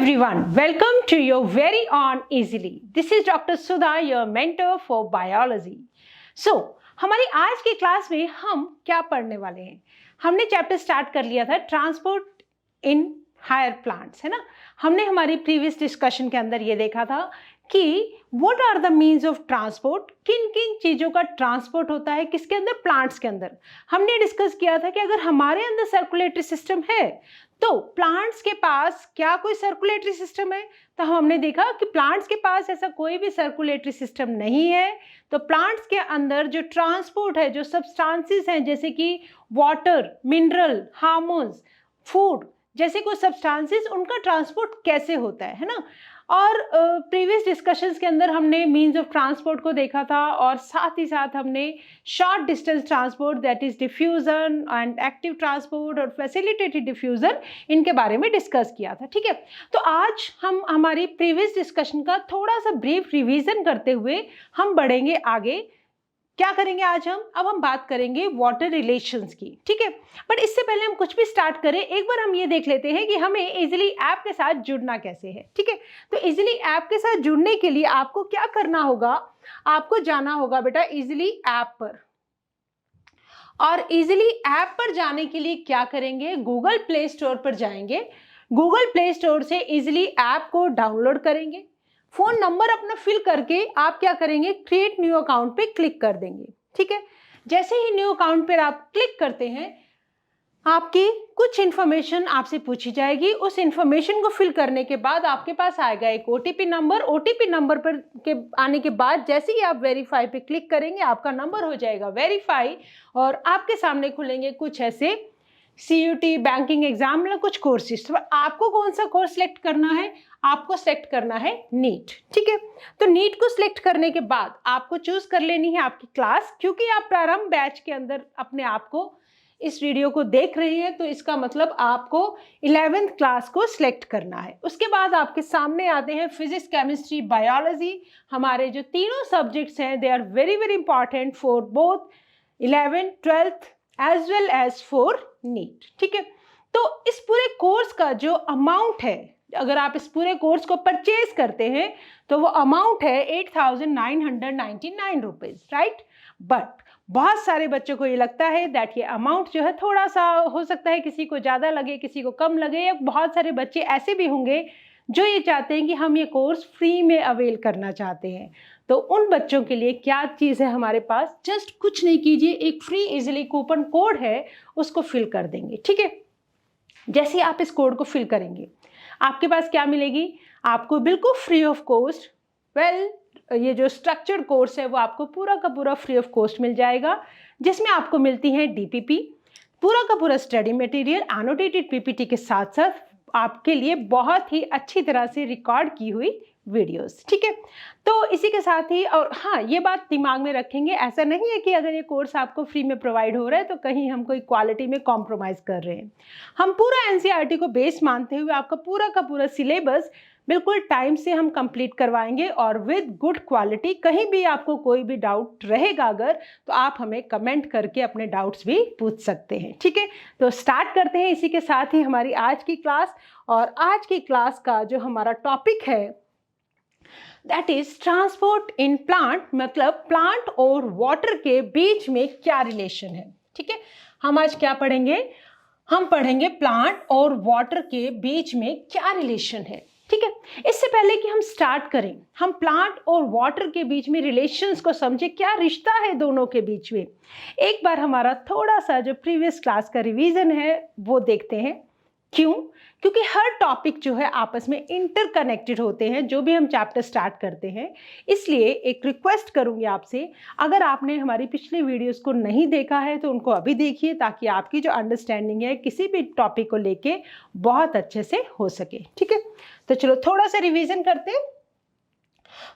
everyone, welcome to your very own Easily. This is Dr. Sudha, your mentor for biology. So, हमारी आज की class में हम क्या पढ़ने वाले हैं? हमने चैप्टर स्टार्ट कर लिया था ट्रांसपोर्ट इन हायर प्लांट्स, है ना। हमने हमारी प्रीवियस डिस्कशन के अंदर ये देखा था कि what are the means of transport, किन किन चीज़ों का ट्रांसपोर्ट होता है किसके अंदर, प्लांट्स के अंदर। हमने डिस्कस किया था कि अगर हमारे अंदर सर्कुलेटरी सिस्टम है तो प्लांट्स के पास क्या कोई सर्कुलेटरी सिस्टम है, तो हमने देखा कि प्लांट्स के पास ऐसा कोई भी सर्कुलेटरी सिस्टम नहीं है। तो प्लांट्स के अंदर जो ट्रांसपोर्ट है, जो सब्सटेंसेस हैं जैसे कि वाटर, मिनरल, हार्मोन्स, फूड जैसे कोई सब्सटेंसेस, उनका ट्रांसपोर्ट कैसे होता है ना। और प्रीवियस डिस्कशंस के अंदर हमने मीन्स ऑफ ट्रांसपोर्ट को देखा था और साथ ही साथ हमने short distance transport, that is diffusion and active transport और फैसिलिटेटेड डिफ्यूजन, इनके बारे में डिस्कस किया था। ठीक है, तो आज हम हमारी प्रीवियस डिस्कशन का थोड़ा सा ब्रीफ रिवीजन करते हुए हम बढ़ेंगे आगे। क्या करेंगे आज अब हम बात करेंगे वाटर रिलेशंस की। ठीक है, बट इससे पहले हम कुछ भी स्टार्ट करें, एक बार हम ये देख लेते हैं कि हमें इजीली ऐप के साथ जुड़ना कैसे है। ठीक है, तो इजीली ऐप के साथ जुड़ने के लिए आपको क्या करना होगा, आपको जाना होगा बेटा इजीली ऐप पर। और इजीली ऐप पर जाने के लिए क्या करेंगे, गूगल प्ले स्टोर पर जाएंगे, गूगल प्ले स्टोर से इजीली ऐप को डाउनलोड करेंगे, फोन नंबर अपना फिल करके आप क्या करेंगे, क्रिएट न्यू अकाउंट पे क्लिक कर देंगे। ठीक है, जैसे ही न्यू अकाउंट पर आप क्लिक करते हैं आपकी कुछ इन्फॉर्मेशन आपसे पूछी जाएगी। उस इन्फॉर्मेशन को फिल करने के बाद आपके पास आएगा एक ओटीपी नंबर। ओटीपी नंबर पर के आने के बाद जैसे ही आप वेरीफाई पे क्लिक करेंगे आपका नंबर हो जाएगा वेरीफाई और आपके सामने खुलेंगे कुछ ऐसे CUT बैंकिंग एग्जाम में कुछ कोर्सेज। तो आपको कौन सा कोर्स सेलेक्ट करना है, आपको सेलेक्ट करना है नीट। ठीक है, तो नीट को सिलेक्ट करने के बाद आपको चूज कर लेनी है आपकी क्लास, क्योंकि आप प्रारंभ बैच के अंदर अपने आप को इस वीडियो को देख रहे हैं तो इसका मतलब आपको 11th क्लास को सिलेक्ट करना है। उसके बाद आपके सामने आते हैं फिजिक्स, केमिस्ट्री, बायोलॉजी। हमारे जो तीनों सब्जेक्ट्स हैं they are very very important for both 11th, 12th as well as for NEET. ठीक है, तो इस पूरे कोर्स का जो अमाउंट है, अगर आप इस पूरे कोर्स को परचेज करते हैं तो वो अमाउंट है 8,999 रुपीज, राइट। बट बहुत सारे बच्चों को ये लगता है दैट ये अमाउंट जो है थोड़ा सा हो सकता है, किसी को ज़्यादा लगे, किसी को कम लगे, या बहुत सारे बच्चे ऐसे भी होंगे जो ये चाहते हैं कि हम ये कोर्स फ्री में अवेल करना चाहते हैं। तो उन बच्चों के लिए क्या चीज़ है हमारे पास, जस्ट कुछ नहीं कीजिए, एक फ्री इजीली कूपन कोड है उसको फिल कर देंगे। ठीक है, जैसे आप इस कोड को फिल करेंगे आपके पास क्या मिलेगी, आपको बिल्कुल फ्री ऑफ कॉस्ट, ये जो स्ट्रक्चर्ड कोर्स है वो आपको पूरा का पूरा फ्री ऑफ कॉस्ट मिल जाएगा, जिसमें आपको मिलती है DPP, पूरा का पूरा स्टडी मटेरियल, एनोटेटेड PPT के साथ साथ आपके लिए बहुत ही अच्छी तरह से रिकॉर्ड की हुई वीडियोस। ठीक है, तो इसी के साथ ही, और हाँ ये बात दिमाग में रखेंगे, ऐसा नहीं है कि अगर ये कोर्स आपको फ्री में प्रोवाइड हो रहा है तो कहीं हम कोई क्वालिटी में कॉम्प्रोमाइज़ कर रहे हैं। हम पूरा NCERT को बेस मानते हुए आपका पूरा का पूरा सिलेबस बिल्कुल टाइम से हम कंप्लीट करवाएंगे और विद गुड क्वालिटी। कहीं भी आपको कोई भी डाउट रहेगा अगर, तो आप हमें कमेंट करके अपने डाउट्स भी पूछ सकते हैं। ठीक है, तो स्टार्ट करते हैं इसी के साथ ही हमारी आज की क्लास। और आज की क्लास का जो हमारा टॉपिक है that is transport in plant, मतलब प्लांट और वाटर के बीच में क्या रिलेशन है। ठीक है, हम आज क्या पढ़ेंगे, हम पढ़ेंगे प्लांट और वाटर के बीच में क्या रिलेशन है। ठीक है, इससे पहले कि हम स्टार्ट करें, हम प्लांट और वाटर के बीच में रिलेशंस को समझे, क्या रिश्ता है दोनों के बीच में। एक बार हमारा थोड़ा सा जो प्रीवियस क्लास का रिवीजन है वो देखते हैं। क्यों, क्योंकि हर टॉपिक जो है आपस में इंटरकनेक्टेड होते हैं जो भी हम चैप्टर स्टार्ट करते हैं। इसलिए एक रिक्वेस्ट करूंगी आपसे, अगर आपने हमारी पिछली वीडियोस को नहीं देखा है तो उनको अभी देखिए, ताकि आपकी जो अंडरस्टैंडिंग है किसी भी टॉपिक को लेके बहुत अच्छे से हो सके। ठीक है, तो चलो थोड़ा सा रिवीजन करते हैं।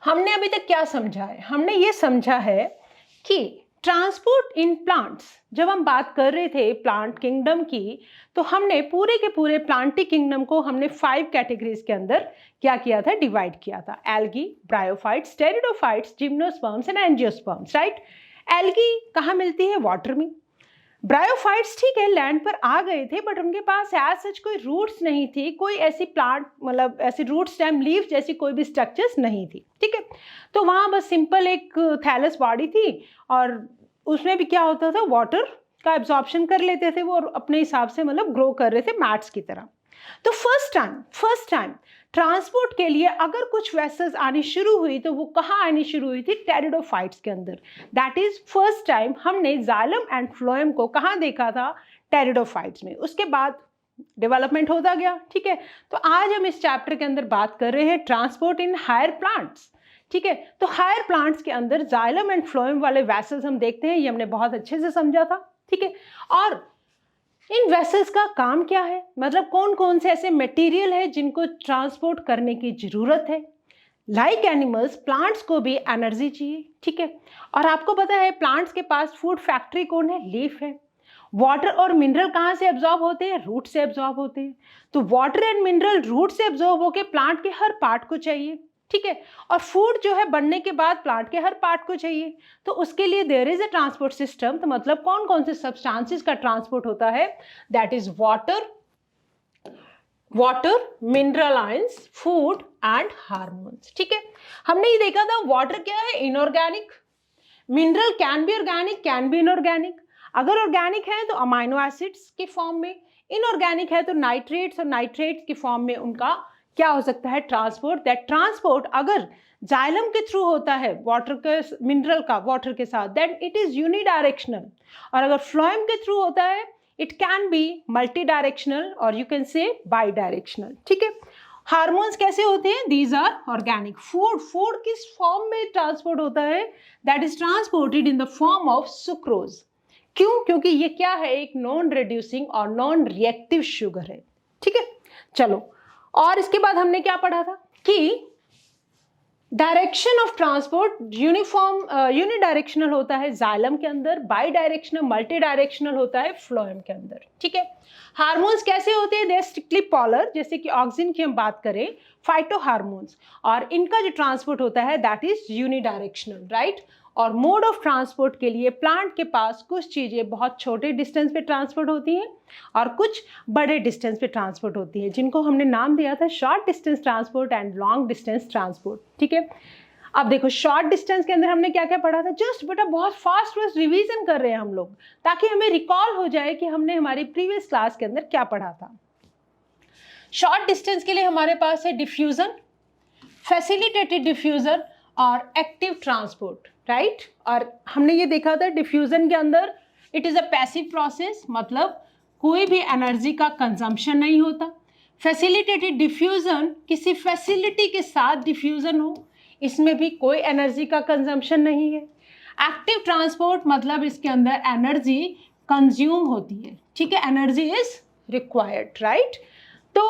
हमने अभी तक क्या समझा है, हमने ये समझा है कि ट्रांसपोर्ट इन प्लांट्स, जब हम बात कर रहे थे प्लांट किंगडम की, तो हमने पूरे के पूरे प्लांटी किंगडम को हमने 5 कैटेगरीज के अंदर क्या किया था, डिवाइड किया था। Algae, bryophytes, pteridophytes, gymnosperms and angiosperms, right. Algae कहाँ मिलती है, वाटर में। ब्रायोफाइट्स ठीक है लैंड पर आ गए थे, बट उनके पास एज सच कोई रूट्स नहीं थी, कोई ऐसी प्लांट मतलब ऐसी रूट स्टेम लीव्स जैसी कोई भी स्ट्रक्चर्स नहीं थी, ठीक है। तो वहाँ बस सिंपल एक थैलस बॉडी थी और उसमें भी क्या होता था, वाटर का एब्जॉर्प्शन कर लेते थे वो और अपने हिसाब से मतलब ग्रो कर रहे थे मैट्स की तरह। तो फर्स्ट टाइम ट्रांसपोर्ट के लिए अगर कुछ वेसल्स आनी शुरू हुई तो वो कहाँ आनी शुरू हुई थी, टेरिडोफाइट्स के अंदर। दैट इज फर्स्ट टाइम हमने जाइलम एंड फ्लोएम को कहाँ देखा था, टेरिडोफाइट्स में। उसके बाद डेवलपमेंट होता गया, ठीक है। तो आज हम इस चैप्टर के अंदर बात कर रहे हैं ट्रांसपोर्ट इन हायर प्लांट्स, ठीक है। तो हायर प्लांट्स के अंदर जाइलम एंड फ्लोएम वाले वेसल्स हम देखते हैं, ये हमने बहुत अच्छे से समझा था, ठीक है। और इन वेसल्स का काम क्या है, मतलब कौन कौन से ऐसे मटेरियल है जिनको ट्रांसपोर्ट करने की जरूरत है। लाइक एनिमल्स प्लांट्स को भी एनर्जी चाहिए, ठीक है। और आपको पता है प्लांट्स के पास फूड फैक्ट्री कौन है, लीफ है। वाटर और मिनरल कहाँ से एब्जॉर्ब होते हैं, रूट से एब्जॉर्ब होते हैं। तो वाटर एंड मिनरल रूट से एब्जॉर्ब होकर प्लांट के हर पार्ट को चाहिए, ठीक है। और फूड जो है बनने के बाद प्लांट के हर पार्ट को चाहिए। तो उसके लिए there is a transport system. तो मतलब कौन कौन से सब्सटेंसेस का ट्रांसपोर्ट होता है, that is water, mineral ions, food and hormones, ठीक है। हमने ये देखा था वाटर क्या है, inorganic. Mineral can be organic, can be inorganic. अगर ऑर्गेनिक है तो अमाइनो एसिड्स के फॉर्म में, इनऑर्गेनिक है तो नाइट्रेट्स और नाइट्रेट्स के फॉर्म में उनका क्या हो सकता है, ट्रांसपोर्ट। दैट ट्रांसपोर्ट अगर जाइलम के थ्रू होता है वाटर के, मिनरल का वाटर के साथ, देन इट इज यूनिडायरेक्शनल। और अगर फ्लोएम के थ्रू होता है it can be multi directional और you can say bi directional, ठीक है। हार्मोन्स कैसे होते हैं, दीज आर ऑर्गेनिक। फूड किस फॉर्म में ट्रांसपोर्ट होता है, that is transported in the form of sucrose. क्यों, क्योंकि ये क्या है, एक नॉन रिड्यूसिंग और नॉन रिएक्टिव शुगर है, ठीक है। चलो, और इसके बाद हमने क्या पढ़ा था कि डायरेक्शन ऑफ ट्रांसपोर्ट यूनिडायरेक्शनल होता है जाइलम के अंदर, बाई डायरेक्शनल मल्टी डायरेक्शनल होता है फ्लोएम के अंदर, ठीक है। हार्मोन्स कैसे होते हैं, दे स्ट्रिक्टली पोलर, जैसे कि ऑक्सीजन की हम बात करें, फाइटो हार्मोन्स, और इनका जो ट्रांसपोर्ट होता है दैट इज यूनिडायरेक्शनल, राइट। और मोड ऑफ ट्रांसपोर्ट के लिए प्लांट के पास कुछ चीज़ें बहुत छोटे डिस्टेंस पे ट्रांसपोर्ट होती हैं और कुछ बड़े डिस्टेंस पे ट्रांसपोर्ट होती है, जिनको हमने नाम दिया था short distance transport and long distance transport, ठीक है। अब देखो शॉर्ट डिस्टेंस के अंदर हमने क्या क्या पढ़ा था, जस्ट बेटा बहुत फास्ट रिवीजन कर रहे हैं हम लोग, ताकि हमें रिकॉल हो जाए कि हमने हमारी प्रीवियस क्लास के अंदर क्या पढ़ा था। शॉर्ट डिस्टेंस के लिए हमारे पास है डिफ्यूजन, फैसिलिटेटेड डिफ्यूजन और एक्टिव ट्रांसपोर्ट, राइट। और हमने ये देखा था डिफ्यूजन के अंदर it is a passive process, मतलब कोई भी एनर्जी का कंजम्पशन नहीं होता। फैसिलिटेटेड डिफ्यूजन किसी फैसिलिटी के साथ डिफ्यूजन हो, इसमें भी कोई एनर्जी का कंजम्पशन नहीं है। एक्टिव ट्रांसपोर्ट मतलब इसके अंदर एनर्जी कंज्यूम होती है, ठीक है, एनर्जी इज रिक्वायर्ड, राइट। तो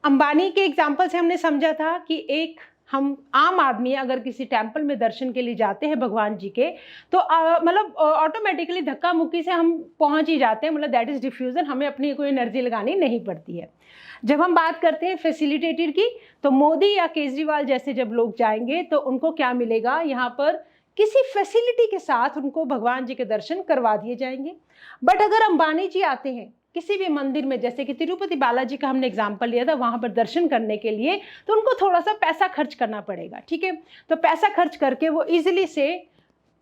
अंबानी के एग्जाम्पल से हमने समझा था कि एक हम आम आदमी अगर किसी टेम्पल में दर्शन के लिए जाते हैं भगवान जी के, तो मतलब ऑटोमेटिकली धक्का मुक्की से हम पहुंच ही जाते हैं, मतलब दैट इज डिफ्यूजन, हमें अपनी कोई एनर्जी लगानी नहीं पड़ती है। जब हम बात करते हैं फैसिलिटेटेड की, तो मोदी या केजरीवाल जैसे जब लोग जाएंगे तो उनको क्या मिलेगा, यहाँ पर किसी फैसिलिटी के साथ उनको भगवान जी के दर्शन करवा दिए जाएंगे। बट अगर अंबानी जी आते हैं किसी भी मंदिर में, जैसे कि तिरुपति बालाजी का हमने एग्जाम्पल लिया था, वहाँ पर दर्शन करने के लिए तो उनको थोड़ा सा पैसा खर्च करना पड़ेगा, ठीक है। तो पैसा खर्च करके वो इजीली से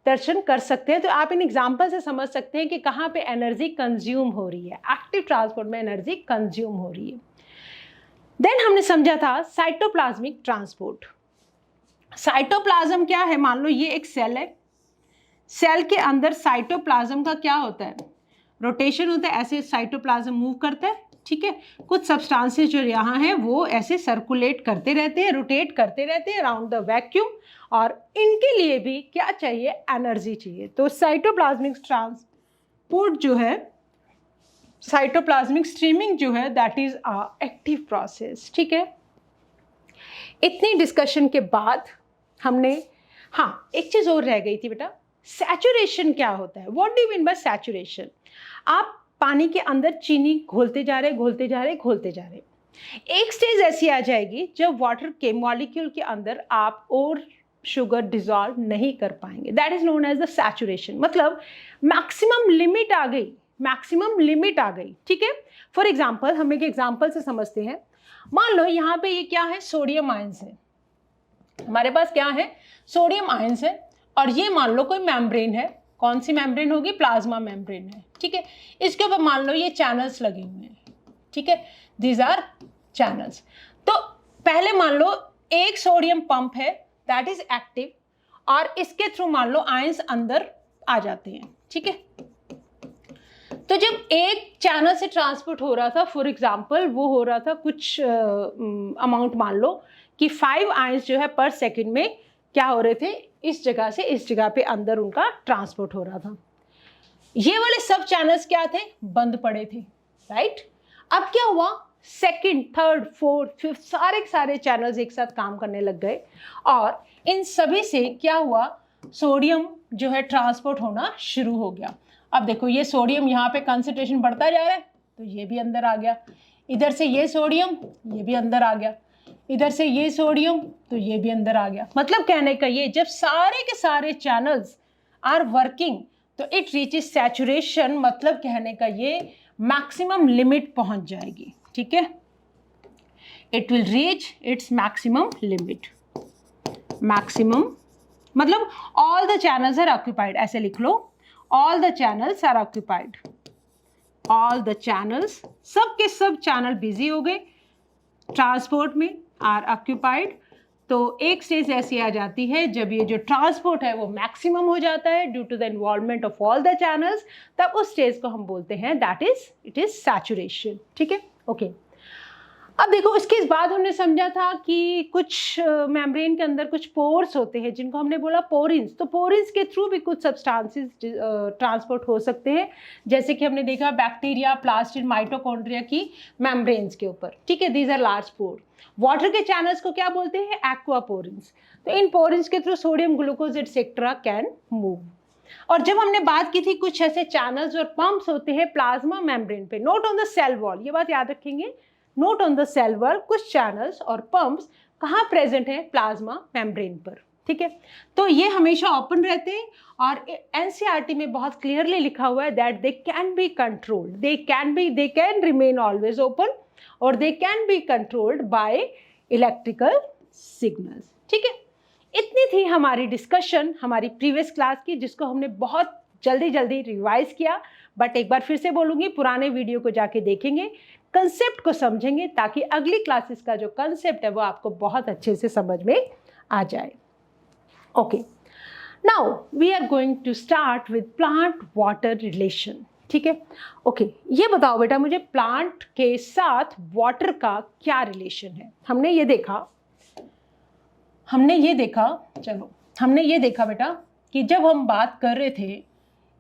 दर्शन कर सकते हैं। तो आप इन एग्जाम्पल से समझ सकते हैं कि कहाँ पे एनर्जी कंज्यूम हो रही है, एक्टिव ट्रांसपोर्ट में एनर्जी कंज्यूम हो रही है। देन हमने समझा था साइटोप्लाज्मिक ट्रांसपोर्ट। साइटोप्लाज्म क्या है, मान लो ये एक सेल है, सेल के अंदर साइटोप्लाज्म का क्या होता है, रोटेशन होता है, ऐसे साइटोप्लाज्म मूव करता है, ठीक है। कुछ सब्सटेंसेस जो यहाँ हैं वो ऐसे सर्कुलेट करते रहते हैं, रोटेट करते रहते हैं अराउंड द वैक्यूम, और इनके लिए भी क्या चाहिए, एनर्जी चाहिए। तो साइटोप्लाज्मिक ट्रांसपोर्ट जो है, साइटोप्लाज्मिक स्ट्रीमिंग जो है, that is a active process, ठीक है। इतनी डिस्कशन के बाद हमने, हाँ एक चीज़ और रह गई थी बेटा, सैचुरेशन क्या होता है, what do you mean by saturation. आप पानी के अंदर चीनी घोलते जा रहे, एक स्टेज ऐसी आ जाएगी जब वाटर के मॉलिक्यूल के अंदर आप और शुगर डिजॉल्व नहीं कर पाएंगे, that is known as the saturation. मतलब मैक्सिमम लिमिट आ गई, मैक्सिमम लिमिट आ गई, ठीक है। फॉर एग्जाम्पल हम एक एग्जाम्पल से समझते हैं। मान लो यहाँ पे ये क्या है, सोडियम आयंस है, हमारे पास क्या है, सोडियम आयंस है, और ये मान लो कोई मेम्ब्रेन है, कौन सी मेम्ब्रेन होगी, प्लाज्मा मेम्ब्रेन है, ठीक है। इसके ऊपर मान लो ये चैनल्स लगे हुए हैं, ठीक है, दीज आर चैनल्स। तो पहले मान लो एक सोडियम पंप है दैट इज एक्टिव, और इसके थ्रू मान लो आयंस अंदर आ जाते हैं, ठीक है। तो जब एक चैनल से ट्रांसपोर्ट हो रहा था, फॉर एग्जांपल वो हो रहा था कुछ अमाउंट, मान लो कि 5 आयंस जो है पर सेकंड में क्या हो रहे थे, इस जगह से इस जगह पे अंदर उनका ट्रांसपोर्ट हो रहा था। ये वाले सब चैनल्स क्या थे, बंद पड़े थे, राइट। अब क्या हुआ, सेकंड, थर्ड, फोर्थ, फिफ्थ सारे के सारे चैनल्स एक साथ काम करने लग गए, और इन सभी से क्या हुआ, सोडियम जो है ट्रांसपोर्ट होना शुरू हो गया। अब देखो ये सोडियम यहाँ पे कंसंट्रेशन बढ़ता जा रहा है, तो ये भी अंदर आ गया, इधर से ये सोडियम, ये भी अंदर आ गया, इधर से ये सोडियम, तो ये भी अंदर आ गया। मतलब कहने का ये, जब सारे के सारे चैनल्स आर वर्किंग तो इट रीचेस सैचुरेशन, मतलब कहने का ये मैक्सिमम लिमिट पहुंच जाएगी, ठीक है। It will reach its maximum limit. Maximum मतलब all the channels are occupied, ऐसे लिख लो, all the channels are occupied, all the channels, सब के सब चैनल बिजी हो गए ट्रांसपोर्ट में, आर ऑक्यूपाइड। तो एक स्टेज ऐसी आ जाती है जब ये जो ट्रांसपोर्ट है वो मैक्सिमम हो जाता है due to the involvement of all the channels, तब उस स्टेज को हम बोलते हैं that is, it is saturation, ठीक है, ओके। अब देखो इसके बाद हमने समझा था कि कुछ मेम्ब्रेन के अंदर कुछ पोर्स होते हैं जिनको हमने बोला पोरिन्स, तो पोरिन्स के थ्रू भी कुछ सब्सटेंसेस ट्रांसपोर्ट हो सकते हैं, जैसे कि हमने देखा बैक्टीरिया, प्लास्टिड, माइटोकॉन्ड्रिया की मेम्ब्रेन्स के ऊपर, ठीक है, these are large pore. Water के चैनल्स को क्या बोलते हैं, एक्वा पोरिन्स। तो इन पोरिन्स के through sodium, glucose etcetera can move. और जब हमने बात की थी कुछ ऐसे चैनल्स और पंप्स होते हैं प्लाज्मा मेम्ब्रेन पे, not on the cell wall, ये बात याद रखेंगे, not on the cell wall, कुछ चैनल्स और पंप्स कहाँ प्रेजेंट हैं, प्लाज्मा मेम्ब्रेन पर, ठीक है। तो ये हमेशा ओपन रहते हैं, और एनसीईआरटी में बहुत क्लियरली लिखा हुआ है that they can be controlled, they can remain always open, और they can be controlled by electrical signals, ठीक है। इतनी थी हमारी डिस्कशन हमारी प्रीवियस क्लास की, जिसको हमने बहुत जल्दी रिवाइज किया, बट एक बार फिर से बोलूँगी, पुराने वीडियो को जाके देखेंगे, कंसेप्ट को समझेंगे, ताकि अगली क्लासेस का जो कंसेप्ट है वो आपको बहुत अच्छे से समझ में आ जाए। Okay, now we are going to start with plant water relation, ठीक है। ओके, ये बताओ बेटा मुझे, प्लांट के साथ वाटर का क्या रिलेशन है। हमने ये देखा बेटा कि जब हम बात कर रहे थे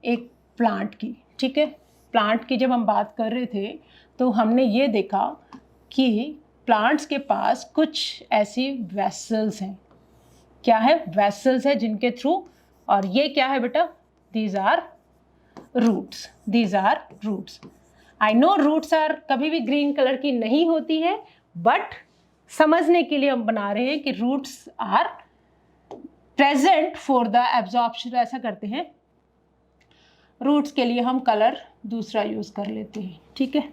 एक प्लांट की, ठीक है, प्लांट की जब हम बात कर रहे थे तो हमने ये देखा कि प्लांट्स के पास कुछ ऐसी वेसल्स हैं, क्या है, वेसल्स है जिनके थ्रू, और ये क्या है बेटा, these are roots, these are roots. I know roots are कभी भी ग्रीन कलर की नहीं होती है, बट समझने के लिए हम बना रहे हैं कि roots are present for the absorption. ऐसा करते हैं, रूट्स के लिए हम कलर दूसरा यूज कर लेते हैं, ठीक है।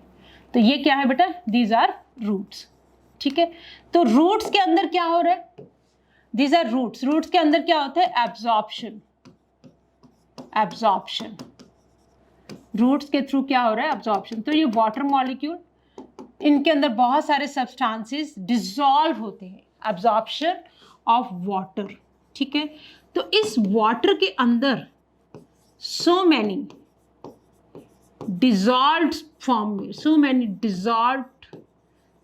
तो ये क्या है बेटा, दीज आर रूट्स, ठीक है। तो रूट्स के अंदर क्या हो रहा है, दीज आर रूट्स, रूट्स के अंदर क्या होता है, एब्जॉर्प्शन, एब्जॉर्प्शन, रूट्स के थ्रू क्या हो रहा है, एब्जॉर्प्शन। तो ये वाटर मॉलिक्यूल, इनके अंदर बहुत सारे सब्सटेंसेस डिसॉल्व होते हैं, एब्जॉर्प्शन ऑफ वाटर, ठीक है। तो इस वाटर के अंदर so many dissolved form में, so many dissolved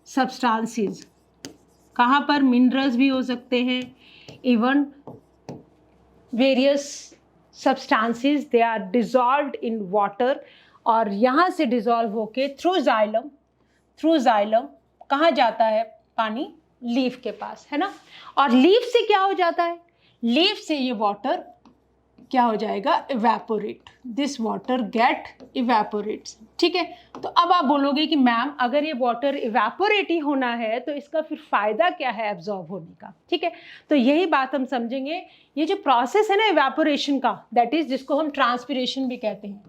substances, कहाँ पर, मिनरल्स भी हो सकते हैं, even various substances they are dissolved in water, और यहाँ से डिजॉल्व होके थ्रू जाइलम कहाँ जाता है पानी, लीफ के पास, है ना। और लीफ से क्या हो जाता है, लीफ से ये वाटर क्या हो जाएगा, evaporate, this water get evaporates, ठीक है। तो अब आप बोलोगे कि मैम अगर ये वाटर इवेपोरेट ही होना है तो इसका फिर फायदा क्या है एब्जॉर्ब होने का, ठीक है। तो यही बात हम समझेंगे, ये जो प्रोसेस है ना इवेपोरेशन का, दैट इज जिसको हम ट्रांसपिरेशन भी कहते हैं,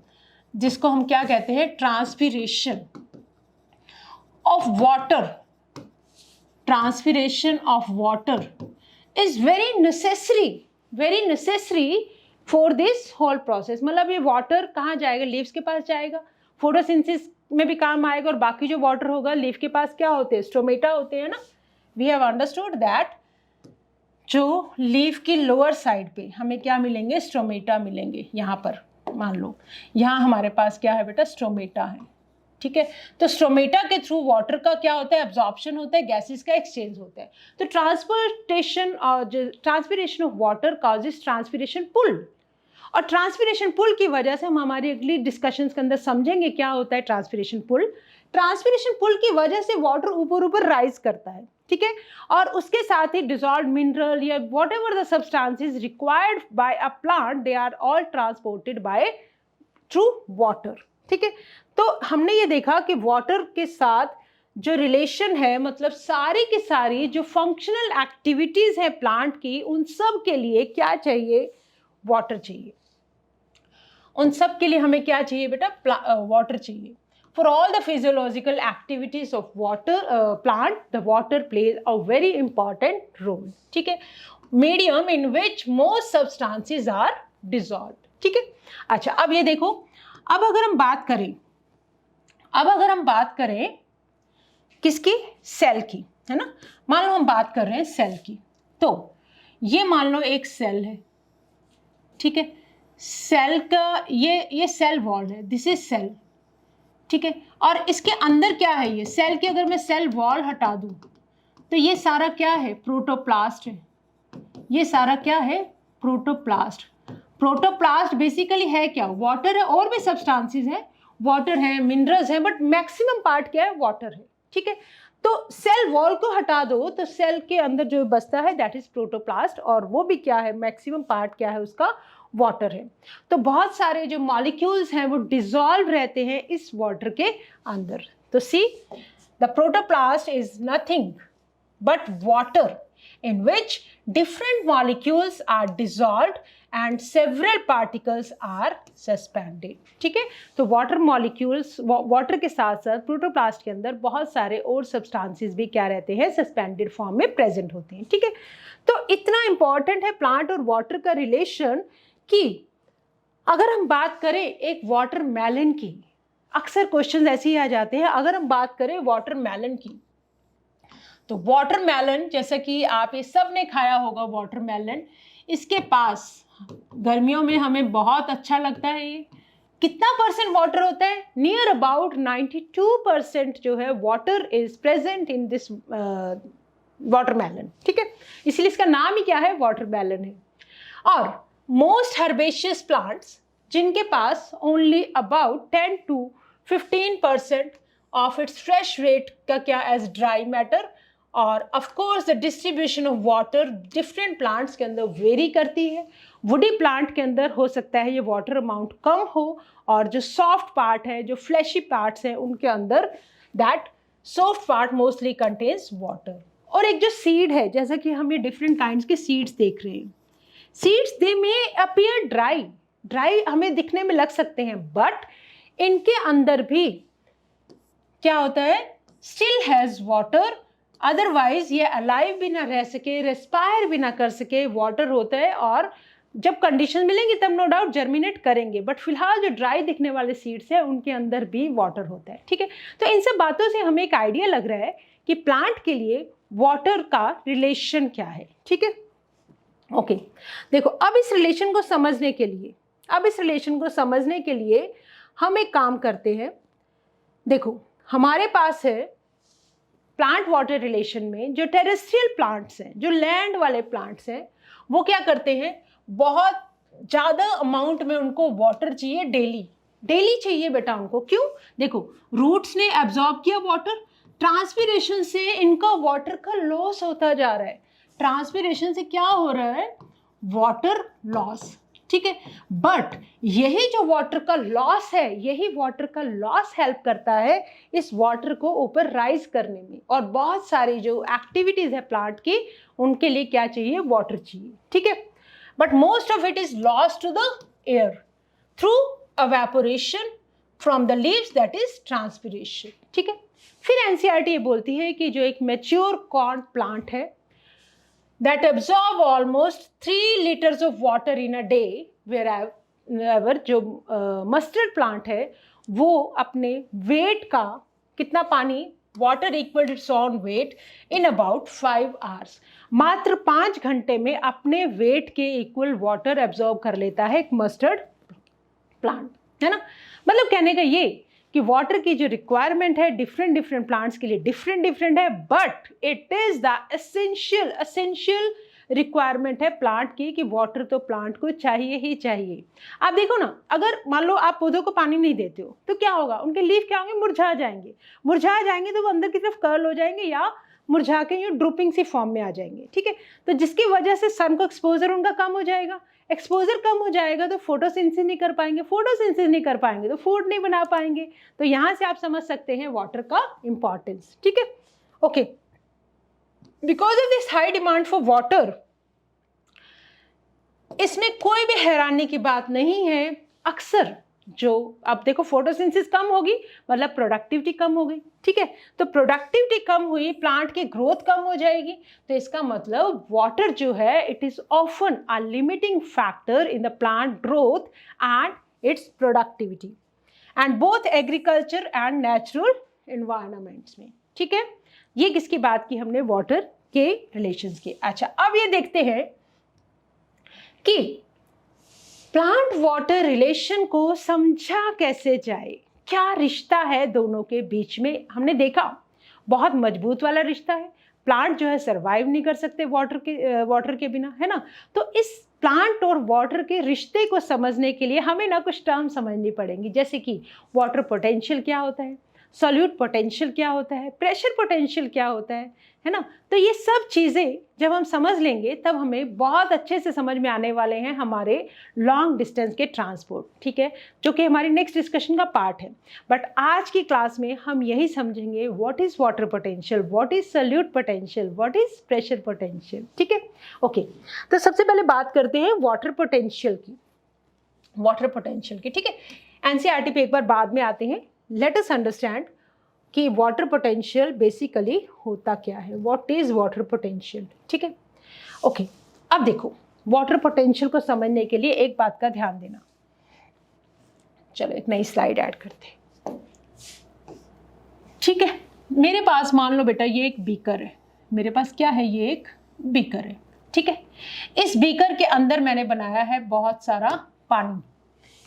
जिसको हम क्या कहते हैं, transpiration of water, transpiration of water is very necessary for this whole process. मतलब ये वाटर कहाँ जाएगा, लीव्स के पास जाएगा, फोटोसिंथेसिस में भी काम आएगा, और बाकी जो वाटर होगा लीफ के पास क्या होते हैं, स्टोमेटा होते हैं ना। वी हैव अंडरस्टूड दैट जो लीफ की लोअर साइड पे हमें क्या मिलेंगे, स्टोमेटा मिलेंगे। यहाँ पर मान लो यहाँ हमारे पास क्या है बेटा, स्टोमेटा है, ठीक है। तो स्टोमेटा के थ्रू वाटर का क्या होता है, एब्जॉर्प्शन होता है, गैसेस का एक्सचेंज होता है। तो transpiration of water causes transpiration pull, और ट्रांसपिरेशन पुल की वजह से हम हमारी अगली डिस्कशंस के अंदर समझेंगे क्या होता है ट्रांसपिरेशन पुल। ट्रांसपिरेशन पुल की वजह से वाटर ऊपर ऊपर राइज करता है, ठीक है, और उसके साथ ही डिसॉल्व्ड मिनरल या whatever the substances required by a plant, they are all transported by through water, ठीक है। तो हमने ये देखा कि वाटर के साथ जो रिलेशन है, मतलब सारी की सारी जो फंक्शनल एक्टिविटीज है प्लांट की, उन सब के लिए क्या चाहिए, वाटर चाहिए। उन सब के लिए हमें क्या चाहिए बेटा, वाटर चाहिए। For all the physiological activities of water plant, the water plays a very important role, ठीक है। Medium in which most substances are dissolved, ठीक है। अच्छा, अब ये देखो, अब अगर हम बात करें किसकी, सेल की, है ना। मान लो हम बात कर रहे हैं सेल की, तो ये मान लो एक सेल है, ठीक है। सेल का ये सेल वॉल है, दिस इज सेल, ठीक है। और इसके अंदर क्या है, ये सेल की अगर मैं सेल वॉल हटा दूं तो ये सारा क्या है, प्रोटोप्लास्ट है। ये सारा क्या है, प्रोटोप्लास्ट। प्रोटोप्लास्ट बेसिकली है क्या, वाटर है, और भी सब्सटेंसेस है, वाटर है, मिनरल्स है, बट मैक्सिमम पार्ट क्या है, वाटर है, ठीक है। तो सेल वॉल को हटा दो तो सेल के अंदर जो बचता है दैट इज प्रोटोप्लास्ट, और वो भी क्या है, मैक्सिमम पार्ट क्या है उसका, वाटर है। तो बहुत सारे जो मॉलिक्यूल्स हैं वो डिसॉल्व रहते हैं इस वाटर के अंदर। तो see, the protoplast is nothing but water in which different molecules are dissolved and several particles are suspended, ठीक है। तो वाटर मॉलिक्यूल्स, वाटर के साथ साथ प्रोटोप्लास्ट के अंदर बहुत सारे और सब्सटेंसेस भी क्या रहते हैं, सस्पेंडेड फॉर्म में प्रेजेंट होते हैं, ठीक है। तो इतना इंपॉर्टेंट है प्लांट और वाटर का रिलेशन कि अगर हम बात करें एक वाटरमेलन की, अक्सर क्वेश्चन ऐसे ही आ जाते हैं, अगर हम बात करें वाटरमेलन की, तो वाटरमेलन जैसा कि आप ये सब ने खाया होगा वाटरमेलन, इसके पास गर्मियों में हमें बहुत अच्छा लगता है। ये कितना परसेंट वाटर होता है, नियर अबाउट 92% जो है water is present in this watermelon, ठीक है। इसलिए इसका नाम ही क्या है, वाटरमेलन है। और मोस्ट हर्बेशियस प्लांट्स जिनके पास only about 10 to 15% of its fresh rate का क्या एज ड्राई मैटर, और of course the distribution of water different plants के अंदर वेरी करती है। वुडी प्लांट के अंदर हो सकता है ये वाटर अमाउंट कम हो, और जो सॉफ्ट पार्ट है, जो फ्लैशी पार्ट्स हैं, उनके अंदर that soft part mostly contains water. और एक जो सीड है, जैसा कि हम ये डिफरेंट काइंड्स के सीड्स देख रहे हैं, सीड्स दे मे अपीयर ड्राई हमें दिखने में लग सकते हैं, बट इनके अंदर भी क्या होता है, स्टिल हैज वाटर, अदरवाइज ये अलाइव भी ना रह सके, रेस्पायर भी ना कर सके, वाटर होता है। और जब कंडीशन मिलेंगी तब नो डाउट जर्मिनेट करेंगे, बट फिलहाल जो ड्राई दिखने वाले सीड्स है उनके अंदर भी वाटर होता है, ठीक है। तो इन सब बातों से हमें एक आइडिया लग रहा है कि प्लांट के लिए वाटर का रिलेशन क्या है, ठीक है। ओके, देखो अब इस रिलेशन को समझने के लिए हम एक काम करते हैं। देखो हमारे पास है प्लांट वाटर रिलेशन में जो टेरेस्ट्रियल प्लांट्स हैं, जो लैंड वाले प्लांट्स हैं, वो क्या करते हैं, बहुत ज़्यादा अमाउंट में उनको वाटर चाहिए, डेली चाहिए बेटा उनको। क्यों, देखो रूट्स ने एब्जॉर्ब किया वाटर, ट्रांसपिरेशन से इनका वाटर का लॉस होता जा रहा है। ट्रांसपिरेशन से क्या हो रहा है, वाटर लॉस, ठीक है। बट यही जो वाटर का लॉस है, यही वाटर का लॉस हेल्प करता है इस वाटर को ऊपर राइज करने में, और बहुत सारी जो एक्टिविटीज है प्लांट की, उनके लिए क्या चाहिए, वाटर चाहिए, ठीक है। But most of it is lost to the air through evaporation from the leaves that is transpiration. ठीक है, फिर एनसीईआरटी ये बोलती है कि जो एक मैच्योर कॉर्न प्लांट है that absorb almost 3 liters of water in a day, wherever जो मस्टर्ड प्लांट है वो अपने वेट का कितना पानी, water equal its own weight in about 5 hours, मात्र 5 घंटे में अपने वेट के इक्वल वाटर एब्जॉर्ब कर लेता है एक मस्टर्ड प्लांट, है ना। मतलब कहने का ये कि वाटर की जो रिक्वायरमेंट है डिफरेंट प्लांट्स के लिए डिफरेंट है, but it is the essential requirement है प्लांट की कि वाटर तो प्लांट को चाहिए ही चाहिए। आप देखो ना, अगर मान लो आप पौधों को पानी नहीं देते हो तो क्या होगा, उनके लीफ क्या होंगे, मुरझा जाएंगे तो वो अंदर की तरफ कर्ल हो जाएंगे या मुरझा के यूँ ड्रूपिंग सी फॉर्म में आ जाएंगे। ठीक है, तो जिसकी वजह से सन को एक्सपोजर उनका कम हो जाएगा, एक्सपोजर कम हो जाएगा तो फोटोसिंथेसिस नहीं कर पाएंगे, तो फूड नहीं बना पाएंगे। तो यहाँ से आप समझ सकते हैं वाटर का इंपॉर्टेंस। ठीक है, okay, because of this high demand for water, इसमें कोई भी हैरानी की बात नहीं है, अक्सर जो अब देखो फोटोसिंथेसिस कम होगी मतलब प्रोडक्टिविटी कम हो गई। ठीक है, तो प्रोडक्टिविटी कम हुई, प्लांट की ग्रोथ कम हो जाएगी, तो इसका मतलब वाटर जो है it is often a limiting factor in the plant growth and it's productivity and both agriculture and natural environments में। ठीक है, ये किसकी बात की हमने, वाटर के रिलेशंस की। अच्छा, अब ये देखते हैं कि प्लांट वाटर रिलेशन को समझा कैसे जाए, क्या रिश्ता है दोनों के बीच में। हमने देखा बहुत मजबूत वाला रिश्ता है, प्लांट जो है सरवाइव नहीं कर सकते वाटर के बिना, है ना। तो इस प्लांट और वाटर के रिश्ते को समझने के लिए हमें ना कुछ टर्म समझनी पड़ेंगी, जैसे कि वाटर पोटेंशियल क्या होता है, सॉल्यूट पोटेंशियल क्या होता है, प्रेशर पोटेंशियल क्या होता है ना। तो ये सब चीज़ें जब हम समझ लेंगे तब हमें बहुत अच्छे से समझ में आने वाले हैं हमारे लॉन्ग डिस्टेंस के ट्रांसपोर्ट। ठीक है, जो कि हमारी नेक्स्ट डिस्कशन का पार्ट है। बट आज की क्लास में हम यही समझेंगे what is water potential, what is solute potential, what is pressure potential. ठीक है, ओके, तो सबसे पहले बात करते हैं वाटर पोटेंशियल की। ठीक है, एनसीईआरटी पे एक बार बाद में आते हैं। लेट अस अंडरस्टैंड कि वाटर पोटेंशियल बेसिकली होता क्या है, व्हाट इज वाटर पोटेंशियल। ठीक है, ओके, अब देखो वाटर पोटेंशियल को समझने के लिए एक बात का ध्यान देना। चलो एक नई स्लाइड ऐड करते हैं। ठीक है, मेरे पास मान लो बेटा ये एक बीकर है, मेरे पास क्या है, ये एक बीकर है। ठीक है, इस बीकर के अंदर मैंने बनाया है बहुत सारा पानी,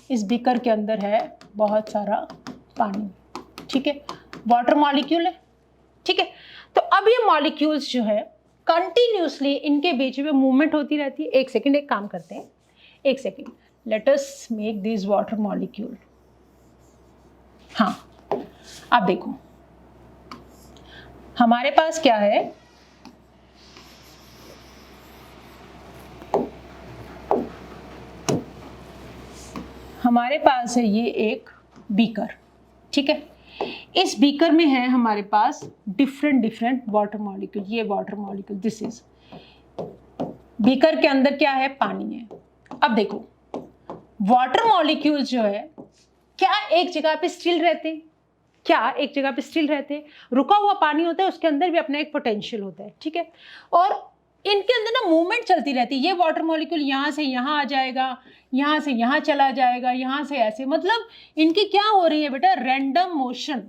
इस बीकर के अंदर है बहुत सारा पानी। ठीक है, वाटर मॉलिक्यूल है। ठीक है, तो अब ये मॉलिक्यूल्स जो है कंटिन्यूसली इनके बीच में मूवमेंट होती रहती है। एक सेकंड, एक काम करते हैं, एक second, let us make this water molecule. हाँ, अब देखो हमारे पास क्या है, हमारे पास है ये एक बीकर। ठीक है, इस बीकर में है हमारे पास डिफरेंट वाटर मॉलिक्यूल, ये water molecule, this is beaker के अंदर क्या है, पानी है। अब देखो वाटर मॉलिक्यूल जो है क्या एक जगह पे स्टिल रहते हैं, क्या एक जगह पे स्टिल रहते हैं, रुका हुआ पानी होता है, उसके अंदर भी अपना एक पोटेंशियल होता है। ठीक है, और इनके अंदर ना मूवमेंट चलती रहती है। ये वाटर मॉलिक्यूल यहाँ से यहाँ आ जाएगा, यहाँ से यहाँ चला जाएगा, यहाँ से ऐसे, मतलब इनकी क्या हो रही है बेटा, random motion